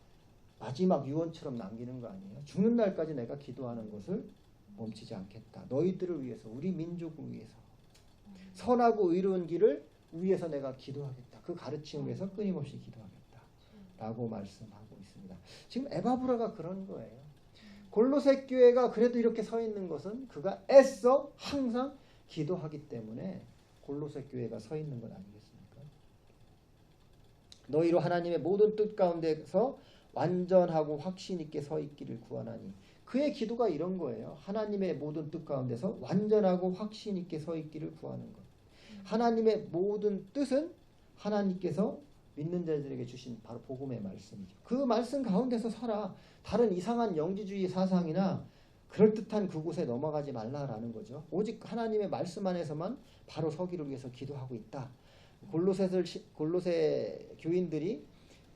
마지막 유언처럼 남기는 거 아니에요? 죽는 날까지 내가 기도하는 것을 멈추지 않겠다. 너희들을 위해서, 우리 민족을 위해서, 선하고 의로운 길을 위해서 내가 기도하겠다. 그 가르침을 위해서 끊임없이 기도하겠다 라고 말씀하고 있습니다. 지금 에바브라가 그런 거예요. 골로새 교회가 그래도 이렇게 서 있는 것은 그가 애써 항상 기도하기 때문에 골로새 교회가 서 있는 것 아니겠습니까? 너희로 하나님의 모든 뜻 가운데서 완전하고 확신 있게 서 있기를 구하나니. 그의 기도가 이런 거예요. 하나님의 모든 뜻 가운데서 완전하고 확신 있게 서 있기를 구하는 것. 하나님의 모든 뜻은 하나님께서 믿는 자들에게 주신 바로 복음의 말씀이죠. 그 말씀 가운데서 살아. 다른 이상한 영지주의 사상이나 그럴듯한 그곳에 넘어가지 말라라는 거죠. 오직 하나님의 말씀 안에서만 바로 서기를 위해서 기도하고 있다. 골로새 교인들이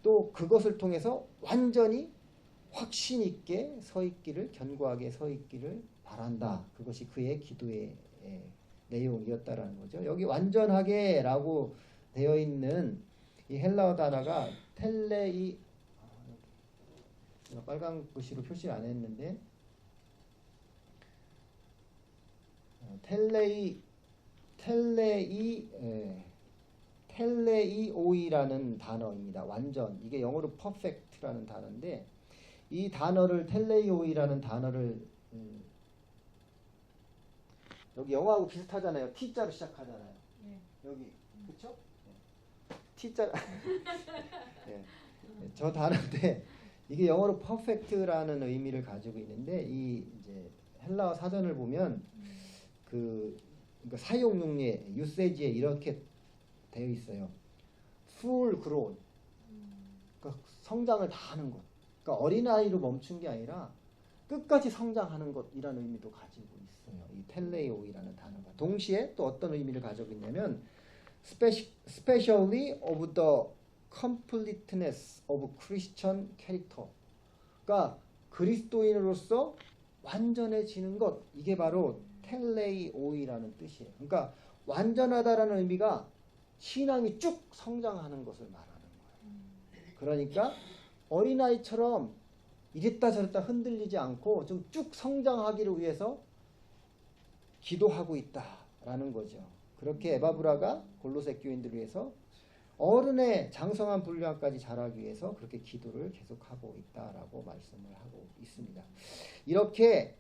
또 그것을 통해서 완전히 확신 있게 서 있기를, 견고하게 서 있기를 바란다. 그것이 그의 기도의 내용이었다라는 거죠. 여기 완전하게라고 되어 있는 이 헬라어 단어가 텔레이, 빨간 글씨로 표시를 안 했는데 텔레이오이라는 단어입니다. 완전, 이게 영어로 perfect라는 단어인데 이 단어를 텔레이오이라는 단어를 여기 영어하고 비슷하잖아요. T자로 시작하잖아요. 여기 그렇죠? T자 네. 저 단어인데 이게 영어로 perfect라는 의미를 가지고 있는데 이 이제 헬라어 사전을 보면 그러니까 사용 용례 유세지에 이렇게 되어 있어요. full grown. 그러니까 성장을 다 하는 것. 그러니까 어린아이로 멈춘 게 아니라 끝까지 성장하는 것이라는 의미도 가지고 있어요. 이 텔레오이라는 단어가. 동시에 또 어떤 의미를 가지고 있냐면 especially of the completeness of Christian character. 그러니까 그리스도인으로서 완전해지는 것. 이게 바로 텔레오이라는 뜻이에요. 그러니까 완전하다라는 의미가 신앙이 쭉 성장하는 것을 말하는 거예요. 그러니까 어린아이처럼 이랬다 저랬다 흔들리지 않고 좀 쭉 성장하기를 위해서 기도하고 있다라는 거죠. 그렇게 에바브라가 골로새 교인들을 위해서 어른의 장성한 분량까지 자라기 위해서 그렇게 기도를 계속하고 있다라고 말씀을 하고 있습니다. 이렇게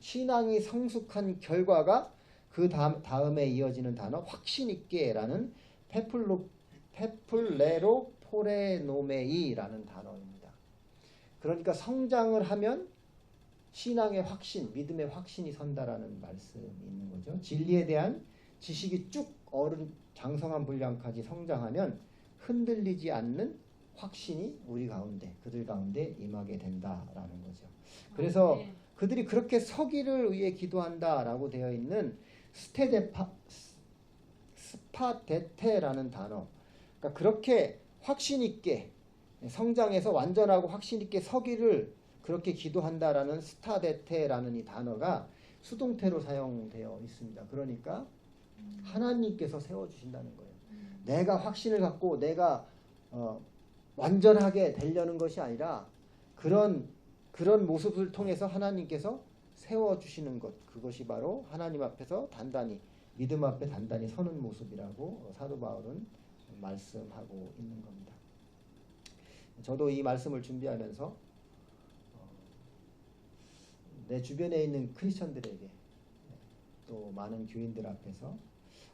신앙이 성숙한 결과가 그 다음에 이어지는 단어 확신 있게라는 페플레로 포레노메이라는 단어입니다. 그러니까 성장을 하면 신앙의 확신, 믿음의 확신이 선다라는 말씀이 있는 거죠. 진리에 대한 지식이 쭉 장성한 분량까지 성장하면 흔들리지 않는 확신이 우리 가운데, 그들 가운데 임하게 된다라는 거죠. 그래서 그들이 그렇게 서기를 위해 기도한다라고 되어 있는 스파데테라는 단어. 그러니까 그렇게 확신 있게 성장해서 완전하고 확신 있게 서기를 그렇게 기도한다라는 스타데테라는 이 단어가 수동태로 사용되어 있습니다. 그러니까 하나님께서 세워주신다는 거예요. 내가 확신을 갖고 내가 완전하게 되려는 것이 아니라 그런 모습을 통해서 하나님께서 세워주시는 것, 그것이 바로 하나님 앞에서 단단히, 믿음 앞에 단단히 서는 모습이라고 사도 바울은 말씀하고 있는 겁니다. 저도 이 말씀을 준비하면서 내 주변에 있는 크리스천들에게 또 많은 교인들 앞에서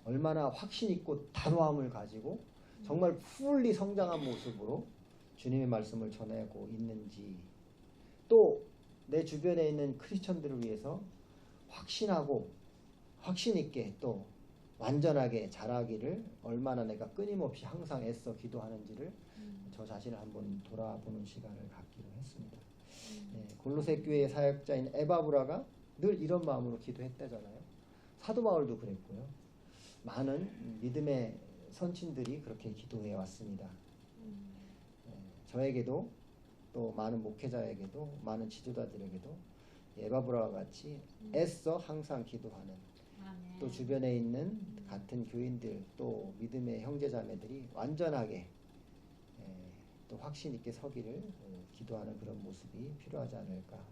얼마나 확신 있고 단호함을 가지고 정말 풀리 성장한 모습으로 주님의 말씀을 전하고 있는지, 또 내 주변에 있는 크리스천들을 위해서 확신하고 확신 있게 또 완전하게 자라기를 얼마나 내가 끊임없이 항상 애써 기도하는지를 저 자신을 한번 돌아보는 시간을 갖기로 했습니다. 골로새 교회의 사역자인 에바브라가 늘 이런 마음으로 기도했다잖아요. 사도 바울도 그랬고요. 많은 믿음의 선친들이 그렇게 기도해 왔습니다. 저에게도 또 많은 목회자에게도 많은 지도자들에게도 에바브라와 같이 애써 항상 기도하는, 또 주변에 있는 같은 교인들 또 믿음의 형제자매들이 완전하게 또 확신 있게 서기를 기도하는 그런 모습이 필요하지 않을까,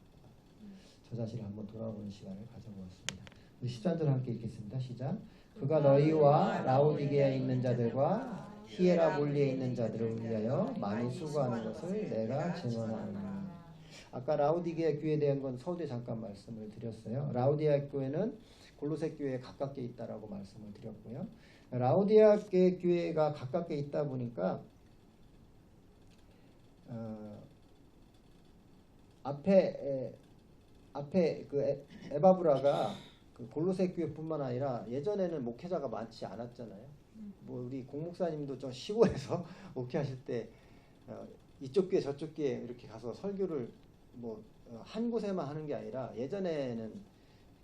저 자신을 한번 돌아보는 시간을 가져보았습니다. 13절 함께 읽겠습니다. 시작. 그가 너희와 라오디게아에 있는 자들과 히에라볼리에 있는 자들을 위하여 많이 수고하는 것을 내가 증언하노라. 아까 라오디게아 교회에 대한 건 서두에 잠깐 말씀을 드렸어요. 라오디게아 교회는 골로새 교회에 가깝게 있다라고 말씀을 드렸고요. 라오디게아 교회가 가깝게 있다 보니까 앞에 그 에바브라가 그 골로새 교회뿐만 아니라 예전에는 목회자가 많지 않았잖아요. 뭐 우리 공목사님도 좀 시골에서 목회하실 때 이쪽 교회 저쪽 교회 이렇게 가서 설교를 뭐 한 곳에만 하는 게 아니라 예전에는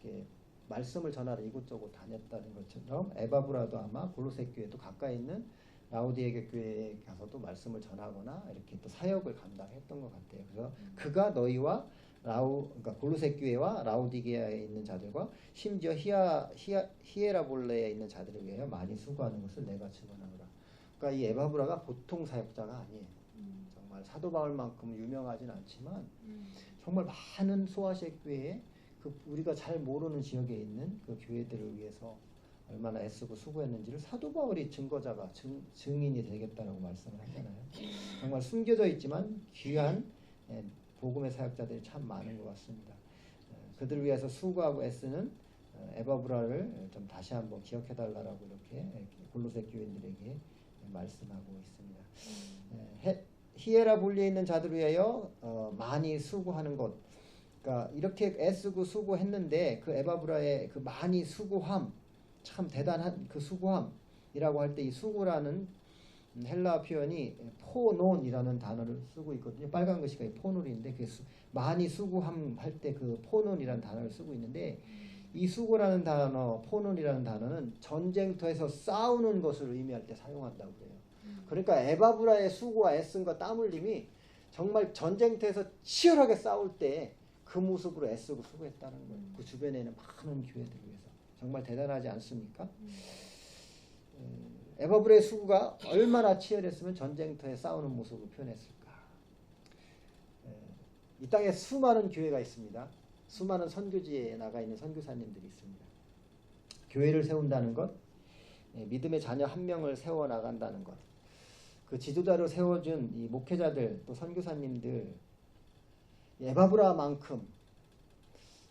이렇게 말씀을 전하러 이곳저곳 다녔다는 것처럼 에바브라도 아마 골로새 교회도 가까이 있는 라오디게아 교회에 가서도 말씀을 전하거나 이렇게 또 사역을 감당했던 것 같아요. 그래서 그가 너희와 그러니까 골로새 교회와 라오디게아에 있는 자들과 심지어 히에라볼레에 있는 자들을 위하여 많이 수고하는 것을 내가 증언하노라. 그러니까 이 에바브라가 보통 사역자가 아니에요. 정말 사도 바울만큼 유명하진 않지만 정말 많은 소아시아 교회에 그 우리가 잘 모르는 지역에 있는 그 교회들을 위해서 얼마나 애쓰고 수고했는지를 사도 바울이 증거자가 증인이 되겠다라고 말씀을 하잖아요. 정말 숨겨져 있지만 귀한 복음의 사역자들이 참 많은 것 같습니다. 그들을 위해서 수고하고 애쓰는 에바브라를 좀 다시 한번 기억해달라고 이렇게 골로새 교인들에게 말씀하고 있습니다. 히에라볼리에 있는 자들을 위하여 많이 수고하는 것, 그러니까 이렇게 애쓰고 수고했는데 그 에바브라의 그 많이 수고함, 참 대단한 그 수고함이라고 할 때 이 수고라는 헬라 표현이 포논이라는 단어를 쓰고 있거든요. 빨간 글씨가 포논인데 그 많이 수고함 할 때 그 포논이라는 단어를 쓰고 있는데, 이 수고라는 단어, 포논이라는 단어는 전쟁터에서 싸우는 것을 의미할 때 사용한다고 그래요. 그러니까 에바브라의 수고와 애씀과 땀 흘림이 정말 전쟁터에서 치열하게 싸울 때 그 모습으로 애쓰고 수고했다는 거예요. 그 주변에 있는 많은 교회들을 위해서. 정말 대단하지 않습니까? 에바브라의 수고가 얼마나 치열했으면 전쟁터에 싸우는 모습을 표현했을까. 이 땅에 수많은 교회가 있습니다. 수많은 선교지에 나가 있는 선교사님들이 있습니다. 교회를 세운다는 것, 믿음의 자녀 한 명을 세워나간다는 것, 그 지도자로 세워준 이 목회자들 또 선교사님들, 에바브라만큼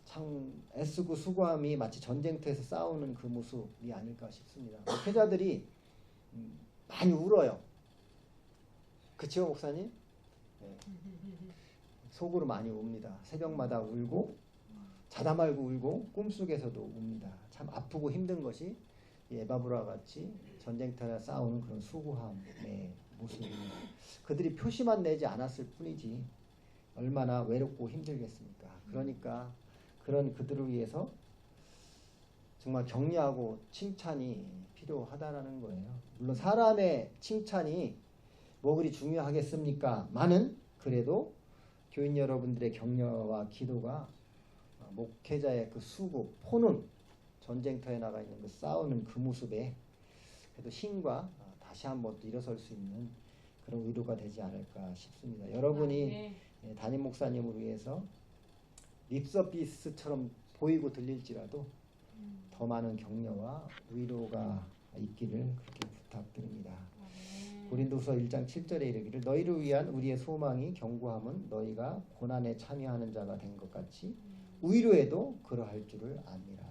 참 애쓰고 수고함이 마치 전쟁터에서 싸우는 그 모습이 아닐까 싶습니다. 목회자들이 많이 울어요. 그치요, 목사님? 네. 속으로 많이 웁니다. 새벽마다 울고 자다 말고 울고 꿈속에서도 웁니다. 참 아프고 힘든 것이 에바브라와 같이 전쟁터에 싸우는 그런 수고함의 모습입니다. 그들이 표시만 내지 않았을 뿐이지 얼마나 외롭고 힘들겠습니까? 그러니까 그런 그들을 위해서 정말 격려하고 칭찬이 필요하다라는 거예요. 물론 사람의 칭찬이 뭐 그리 중요하겠습니까? 많은 그래도 교인 여러분들의 격려와 기도가 목회자의 그 수고, 포는 전쟁터에 나가 있는 그 싸우는 그 모습에 그래도 힘과 다시 한번 또 일어설 수 있는 그런 의도가 되지 않을까 싶습니다. 여러분이 담임 목사님을 위해서 립서비스처럼 보이고 들릴지라도 더 많은 격려와 위로가 있기를 그렇게 부탁드립니다. 고린도후서 1장 7절에 이르기를 너희를 위한 우리의 소망이 견고함은 너희가 고난에 참여하는 자가 된 것 같이 위로에도 그러할 줄을 아니라.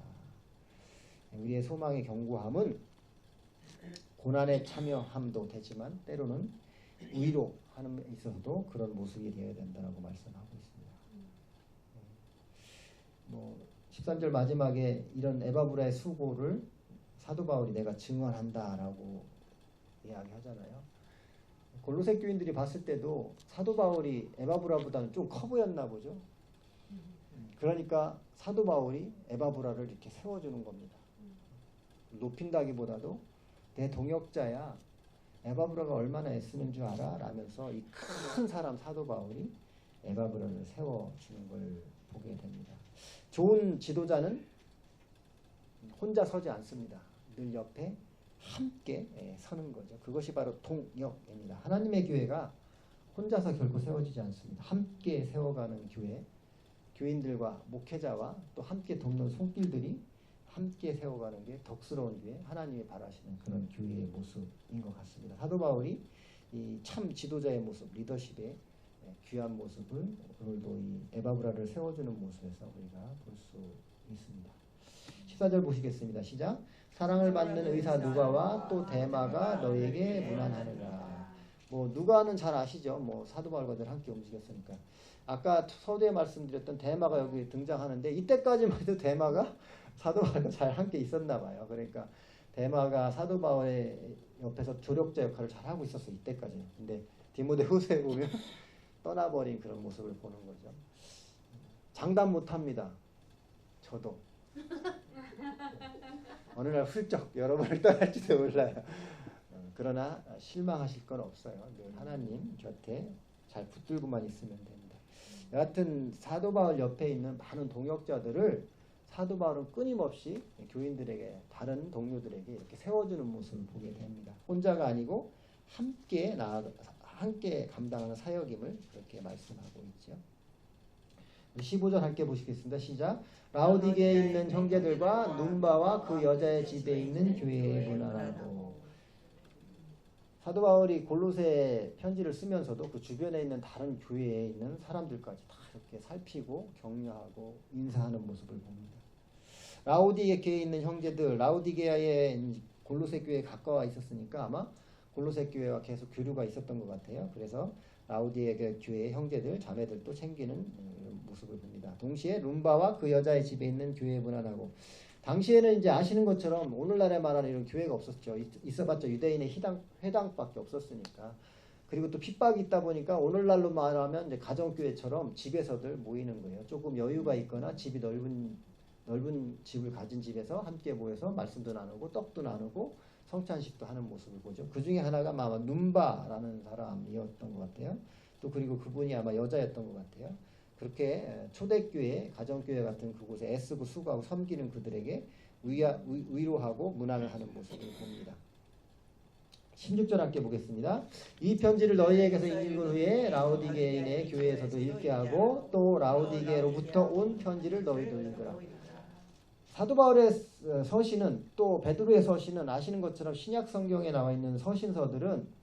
우리의 소망의 견고함은 고난에 참여함도 되지만 때로는 위로하는 데 있어서도 그런 모습이 되어야 된다고 말씀하고 있습니다. 13절 마지막에 이런 에바브라의 수고를 사도 바울이 내가 증언한다라고 이야기하잖아요. 골로새 교인들이 봤을 때도 사도 바울이 에바브라보다는 좀 커 보였나 보죠. 그러니까 사도 바울이 에바브라를 이렇게 세워주는 겁니다. 높인다기보다도 내 동역자야, 에바브라가 얼마나 애쓰는 줄 알아? 라면서 이 큰 사람 사도 바울이 에바브라를 세워주는 걸 보게 됩니다. 좋은 지도자는 혼자 서지 않습니다. 늘 옆에 함께 서는 거죠. 그것이 바로 동역입니다. 하나님의 교회가 혼자서 결코 세워지지 않습니다. 함께 세워가는 교회, 교인들과 목회자와 또 함께 돕는 손길들이 함께 세워가는 게 덕스러운 교회, 하나님이 바라시는 그런 교회의 모습인 것 같습니다. 사도 바울이 이 참 지도자의 모습, 리더십의 귀한 모습을 오늘도 이 에바브라를 세워주는 모습에서 우리가 볼 수 있습니다. 14절 보시겠습니다. 시작. 사랑을 받는 의사 누가와 또 데마가 너에게 문안하느라. 누가는 잘 아시죠? 사도 바울과 늘 함께 움직였으니까. 아까 서두에 말씀드렸던 데마가 여기 등장하는데 이때까지만 해도 데마가 사도 바울과 잘 함께 있었나 봐요. 그러니까 데마가 사도 바울의 옆에서 조력자 역할을 잘 하고 있었어요. 이때까지. 근데 디모데후서에 보면 떠나버린 그런 모습을 보는 거죠. 장담 못합니다. 저도. 어느 날 훌쩍 여러분을 떠날지도 몰라요. 그러나 실망하실 건 없어요. 늘 하나님 곁에 잘 붙들고만 있으면 됩니다. 여하튼 사도 바울 옆에 있는 많은 동역자들을 사도 바울은 끊임없이 교인들에게, 다른 동료들에게 이렇게 세워주는 모습을 보게 됩니다. 혼자가 아니고 함께 감당하는 사역임을 그렇게 말씀하고 있죠. 15절 함께 보시겠습니다. 시작. 라오디게에 있는 형제들과 눈바와 그 여자의 집에 있는 교회에 문안하고. 사도 바울이 골로새 편지를 쓰면서도 그 주변에 있는 다른 교회에 있는 사람들까지 다 이렇게 살피고 격려하고 인사하는 모습을 봅니다. 라오디게에 있는 형제들, 라오디게아에 골로새 교회에 가까워 있었으니까 아마 골로새 교회와 계속 교류가 있었던 것 같아요. 그래서 라오디게아 교회의 형제들, 자매들도 챙기는 모습을 봅니다. 동시에 룸바와 그 여자의 집에 있는 교회에 문안하고. 당시에는 이제 아시는 것처럼 오늘날에 말하는 이런 교회가 없었죠. 있어봤자 유대인의 회당밖에 없었으니까. 그리고 또 핍박이 있다 보니까 오늘날로 말하면 이제 가정교회처럼 집에서들 모이는 거예요. 조금 여유가 있거나 집이 넓은 집을 가진 집에서 함께 모여서 말씀도 나누고 떡도 나누고 성찬식도 하는 모습을 보죠. 그 중에 하나가 아마 눈바라는 사람이었던 것 같아요. 또 그리고 그분이 아마 여자였던 것 같아요. 그렇게 초대교회, 가정교회 같은 그곳에 애쓰고 수고하고 섬기는 그들에게 위로하고 문안을 하는 모습을 봅니다. 16절 함께 보겠습니다. 이 편지를 너희에게서 읽은 후에 라오디게인의 교회에서도 읽게 하고 또 라오디게로부터 온 편지를 너희도 읽으라. 사도 바울의 서신은 또 베드로의 서신은 아시는 것처럼 신약 성경에 나와 있는 서신서들은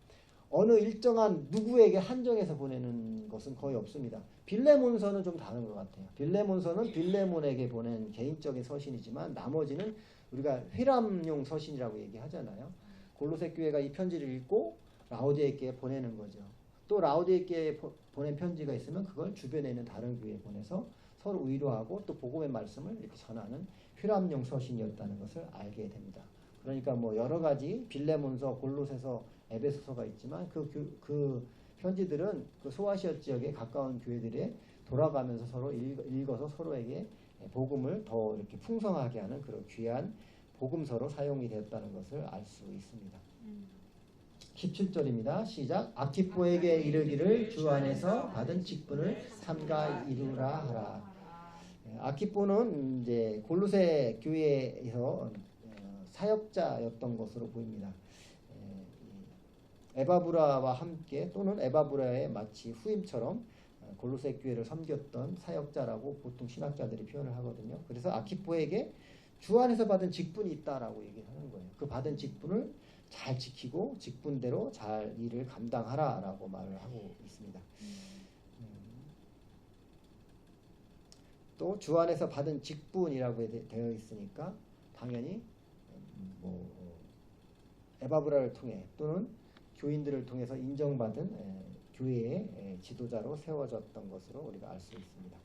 어느 일정한 누구에게 한정해서 보내는 것은 거의 없습니다. 빌레몬서는 좀 다른 것 같아요. 빌레몬서는 빌레몬에게 보낸 개인적인 서신이지만 나머지는 우리가 회람용 서신이라고 얘기하잖아요. 골로새 교회가 이 편지를 읽고 라오디게에 보내는 거죠. 또 라오디게에 보낸 편지가 있으면 그걸 주변에 있는 다른 교회에 보내서 서로 위로하고 또 복음의 말씀을 이렇게 전하는 회람용 서신이었다는 것을 알게 됩니다. 그러니까 여러 가지 빌레몬서, 골로새서, 에베소서가 있지만 그 편지들은 그 소아시아 지역에 가까운 교회들에 돌아가면서 서로 읽어서 서로에게 복음을 더 이렇게 풍성하게 하는 그런 귀한 복음서로 사용이 되었다는 것을 알 수 있습니다. 17절입니다. 시작. 아키포에게 이르기를 주 안에서 받은 직분을 삼가 이루라 하라. 아키포는 이제 골로새 교회에서 사역자였던 것으로 보입니다. 에바브라와 함께 또는 에바브라의 마치 후임처럼 골로새 교회를 섬겼던 사역자라고 보통 신학자들이 표현을 하거든요. 그래서 아키포에게 주 안에서 받은 직분이 있다라고 얘기를 하는 거예요. 그 받은 직분을 잘 지키고 직분대로 잘 일을 감당하라라고 말을 하고 있습니다. 또 주 안에서 받은 직분이라고 되어 있으니까 당연히 뭐 에바브라를 통해 또는 교인들을 통해서 인정받은 교회의 지도자로 세워졌던 것으로 우리가 알 수 있습니다.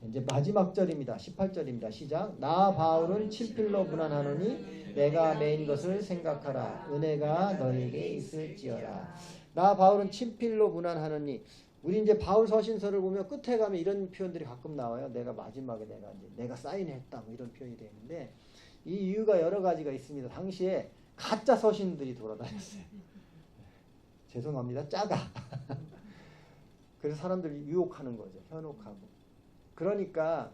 이제 마지막 절입니다. 18절입니다. 시작. 나 바울은 친필로 문안하노니 내가 매인 것을 생각하라. 은혜가 너에게 있을지어다. 나 바울은 친필로 문안하노니, 우리 이제 바울 서신서를 보면 끝에 가면 이런 표현들이 가끔 나와요. 내가 마지막에 내가 사인했다 뭐 이런 표현이 되는데, 이 이유가 여러 가지가 있습니다. 당시에 가짜 서신들이 돌아다녔어요. 죄송합니다. 작아. 그래서 사람들이 유혹하는 거죠. 현혹하고. 그러니까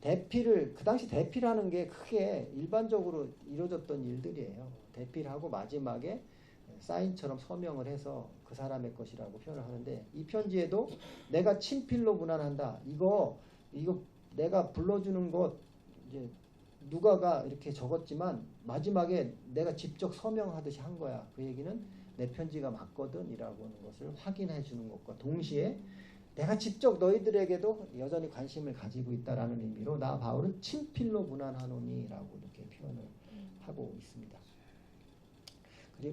대필을, 그 당시 대필하는 게 크게 일반적으로 이루어졌던 일들이에요. 대필하고 마지막에 사인처럼 서명을 해서 그 사람의 것이라고 표현을 하는데, 이 편지에도 내가 친필로 문안한다. 이거 내가 불러주는 것 이제 누가가 이렇게 적었지만 마지막에 내가 직접 서명하듯이 한 거야. 그 얘기는 내 편지가 맞거든 이라고 하는 것을 확인해 주는 것과 동시에 내가 직접 너희들에게도 여전히 관심을 가지고 있다라는 의미로 나 바울은 친필로 문안하노니 라고 이렇게 표현을 하고 있습니다.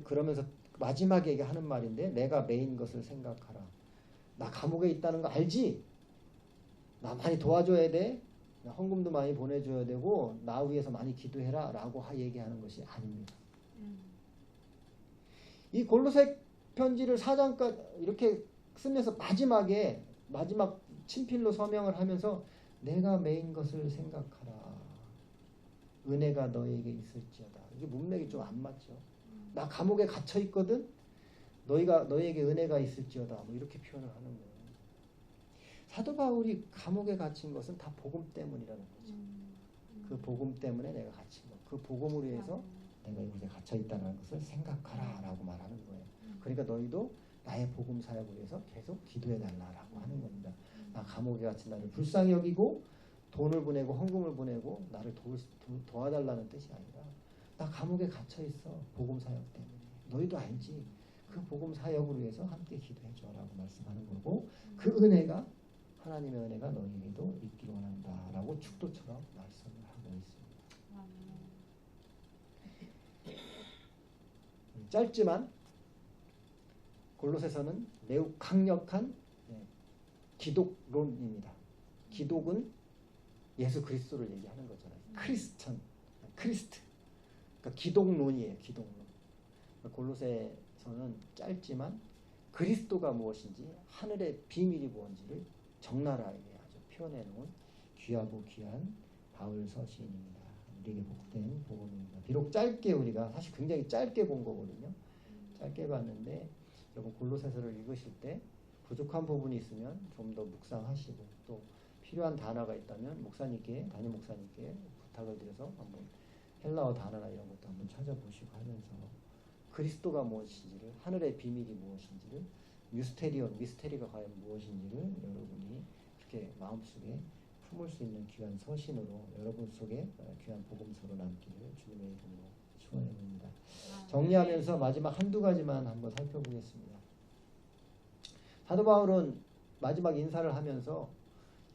그러면서 마지막에 하는 말인데, 내가 매인 것을 생각하라. 나 감옥에 있다는 거 알지? 나 많이 도와줘야 돼. 나 헌금도 많이 보내줘야 되고 나 위해서 많이 기도해라 라고 얘기하는 것이 아닙니다. 이 골로새 편지를 4장까지 이렇게 쓰면서 마지막 친필로 서명을 하면서 내가 매인 것을 생각하라. 은혜가 너에게 있을지어다. 이게 문맥이 좀 안 맞죠. 나 감옥에 갇혀 있거든. 너에게 은혜가 있을지어다. 뭐 이렇게 표현을 하는 거예요. 사도 바울이 감옥에 갇힌 것은 다 복음 때문이라는 거죠. 그 복음 때문에 내가 갇힌 것. 그 복음으로 해서 내가 이곳에 갇혀 있다는 것을 생각하라라고 말하는 거예요. 그러니까 너희도 나의 복음 사역을 위해서 계속 기도해 달라라고 하는 겁니다. 나 감옥에 갇힌 나를 불쌍히 여기고 돈을 보내고 헌금을 보내고 나를 도와달라는 뜻이 아니라, 나 감옥에 갇혀 있어. 복음 사역 때문에. 너희도 알지. 그 복음 사역을 위해서 함께 기도해 줘라고 말씀하는 거고, 그 은혜가, 하나님의 은혜가 너희에게도 있기를 원한다라고 축도처럼 말씀을 하고 있습니다. 짧지만 골로새서는 매우 강력한 기독론입니다. 기독은 예수 그리스도를 얘기하는 거잖아요. 크리스트. 그러니까 기독론이에요. 기독론. 골로새서는 짧지만 그리스도가 무엇인지, 하늘의 비밀이 무엇인지를 적나라하게 아주 표현해 놓은 귀하고 귀한 바울 서신입니다. 우리에게 복된 복음입니다. 비록 짧게, 우리가 사실 굉장히 짧게 본 거거든요. 짧게 봤는데 여러분 골로새서를 읽으실 때 부족한 부분이 있으면 좀 더 묵상하시고, 또 필요한 단어가 있다면 담임 목사님께 부탁을 드려서 한번 헬라어 단어나 이런 것도 한번 찾아보시고 하면서 그리스도가 무엇인지를, 하늘의 비밀이 무엇인지를, 미스테리가 과연 무엇인지를 여러분이 그렇게 마음속에 품을 수 있는 귀한 서신으로 여러분 속에 귀한 복음서로 남기를 주님의 이름으로 축원해 봅니다. 정리하면서 마지막 한두 가지만 한번 살펴보겠습니다. 사도 바울은 마지막 인사를 하면서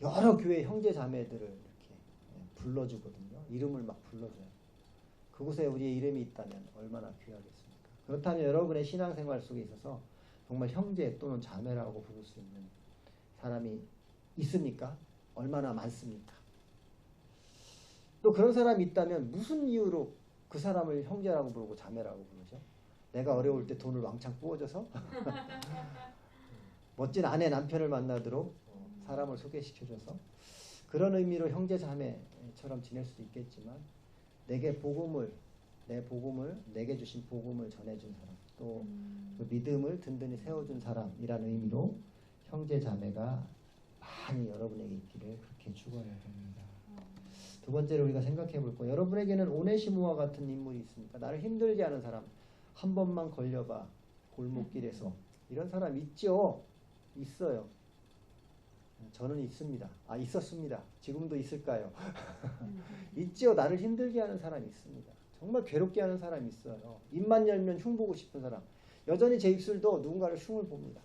여러 교회 형제 자매들을 이렇게 불러주거든요. 이름을 막 불러줘요. 그곳에 우리의 이름이 있다면 얼마나 귀하겠습니까? 그렇다면 여러분의 신앙생활 속에 있어서 정말 형제 또는 자매라고 부를 수 있는 사람이 있습니까? 얼마나 많습니까? 또 그런 사람이 있다면 무슨 이유로 그 사람을 형제라고 부르고 자매라고 부르죠? 내가 어려울 때 돈을 왕창 부어줘서? 멋진 아내 남편을 만나도록 사람을 소개시켜줘서? 그런 의미로 형제 자매처럼 지낼 수도 있겠지만, 내게 주신 복음을 전해준 사람, 또 그 믿음을 든든히 세워준 사람이라는 의미로 형제 자매가 많이 여러분에게 있기를 그렇게 축원을 합니다. 두 번째로 우리가 생각해 볼 거예요. 여러분에게는 오네시모와 같은 인물이 있습니까? 나를 힘들게 하는 사람, 한 번만 걸려봐, 골목길에서. 이런 사람 있죠? 있어요. 저는 있습니다. 있었습니다. 지금도 있을까요? 있죠. 나를 힘들게 하는 사람이 있습니다. 정말 괴롭게 하는 사람이 있어요. 입만 열면 흉 보고 싶은 사람. 여전히 제 입술도 누군가를 흉을 봅니다.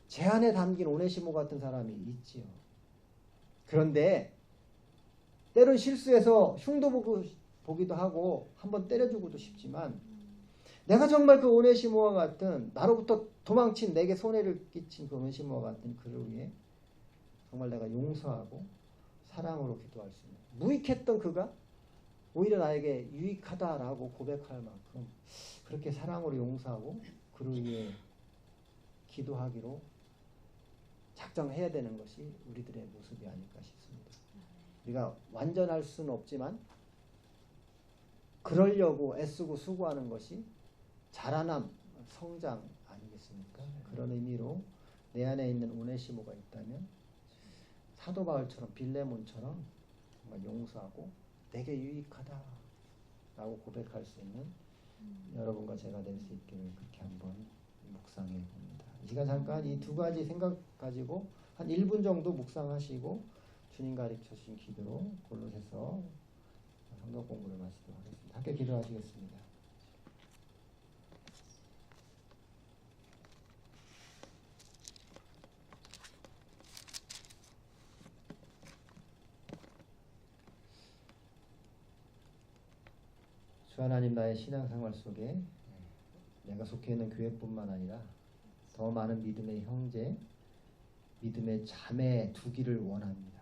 제 안에 담긴 오네시모 같은 사람이 있지요. 그런데 때론 실수해서 흉도 보기도 하고 한번 때려주고도 싶지만 내가 정말 그 오네시모와 같은 나로부터 도망친 내게 손해를 끼친 그 오네시모와 같은 그를 위해 정말 내가 용서하고 사랑으로 기도할 수 있는 무익했던 그가 오히려 나에게 유익하다라고 고백할 만큼 그렇게 사랑으로 용서하고 그를 위해 기도하기로 작정해야 되는 것이 우리들의 모습이 아닐까 싶습니다. 우리가 완전할 수는 없지만 그러려고 애쓰고 수고하는 것이 자라남, 성장 아니겠습니까? 그런 의미로 내 안에 있는 오네시모가 있다면 사도 바울처럼 빌레몬처럼 정말 용서하고 내게 유익하다라고 고백할 수 있는 여러분과 제가 될 수 있기를 그렇게 한번 묵상해 봅니다. 이 시간 잠깐 이 두 가지 생각 가지고 한 1분 정도 묵상하시고 주님 가르쳐 주신 기도로 골로새서 성경 공부를 마치도록 하겠습니다. 함께 기도하시겠습니다. 주 하나님, 나의 신앙생활 속에 내가 속해 있는 교회뿐만 아니라 더 많은 믿음의 형제, 믿음의 자매 두기를 원합니다.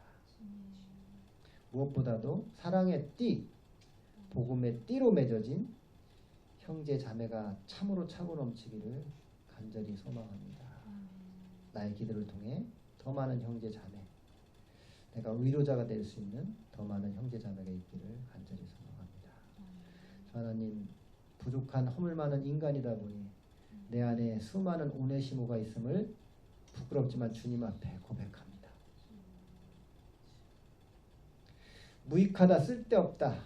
무엇보다도 사랑의 띠, 복음의 띠로 맺어진 형제 자매가 참으로 차고 넘치기를 간절히 소망합니다. 나의 기도를 통해 더 많은 형제 자매, 내가 위로자가 될 수 있는 더 많은 형제 자매가 있기를 간절히 소망합니다. 하나님, 부족한 허물 많은 인간이다 보니 내 안에 수많은 오네시모가 있음을 부끄럽지만 주님 앞에 고백합니다. 무익하다, 쓸데없다,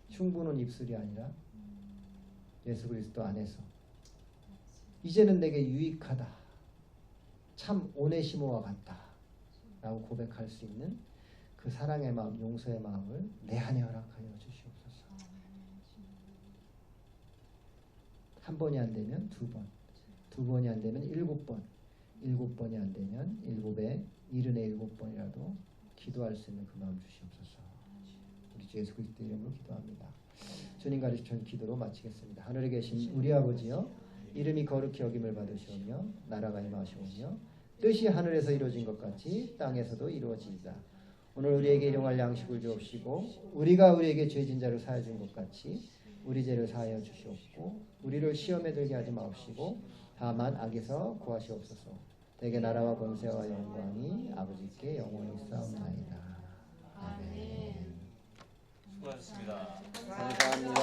흉보는 입술이 아니라 예수 그리스도 안에서 이제는 내게 유익하다, 참 오네시모와 같다 라고 고백할 수 있는 그 사랑의 마음, 용서의 마음을 내 안에 허락하여 주시옵소서. 한 번이 안 되면 두 번, 두 번이 안 되면 7번, 7번이 안 되면 7배, 77번이라도 기도할 수 있는 그 마음 주시옵소서. 우리 주 예수 그리스도 이름으로 기도합니다. 주님 가르쳐 기도로 마치겠습니다. 하늘에 계신 우리 아버지여, 이름이 거룩히 여김을 받으시오며 나라가 임하시오며 뜻이 하늘에서 이루어진 것 같이 땅에서도 이루어지이다. 오늘 우리에게 일용할 양식을 주옵시고 우리가 우리에게 죄진 자를 사하여 준 것 같이 우리 죄를 사하여 주시옵고 우리를 시험에 들게 하지 마옵시고 다만 악에서 구하시옵소서. 대개 나라와 권세와 영광이 아버지께 영원히 있사옵나이다. 아멘. 수고하셨습니다. 감사합니다.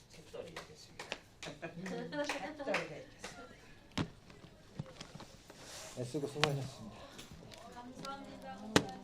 책떨이 됐습니다. 애쓰고 수고하셨습니다. 감사합니다.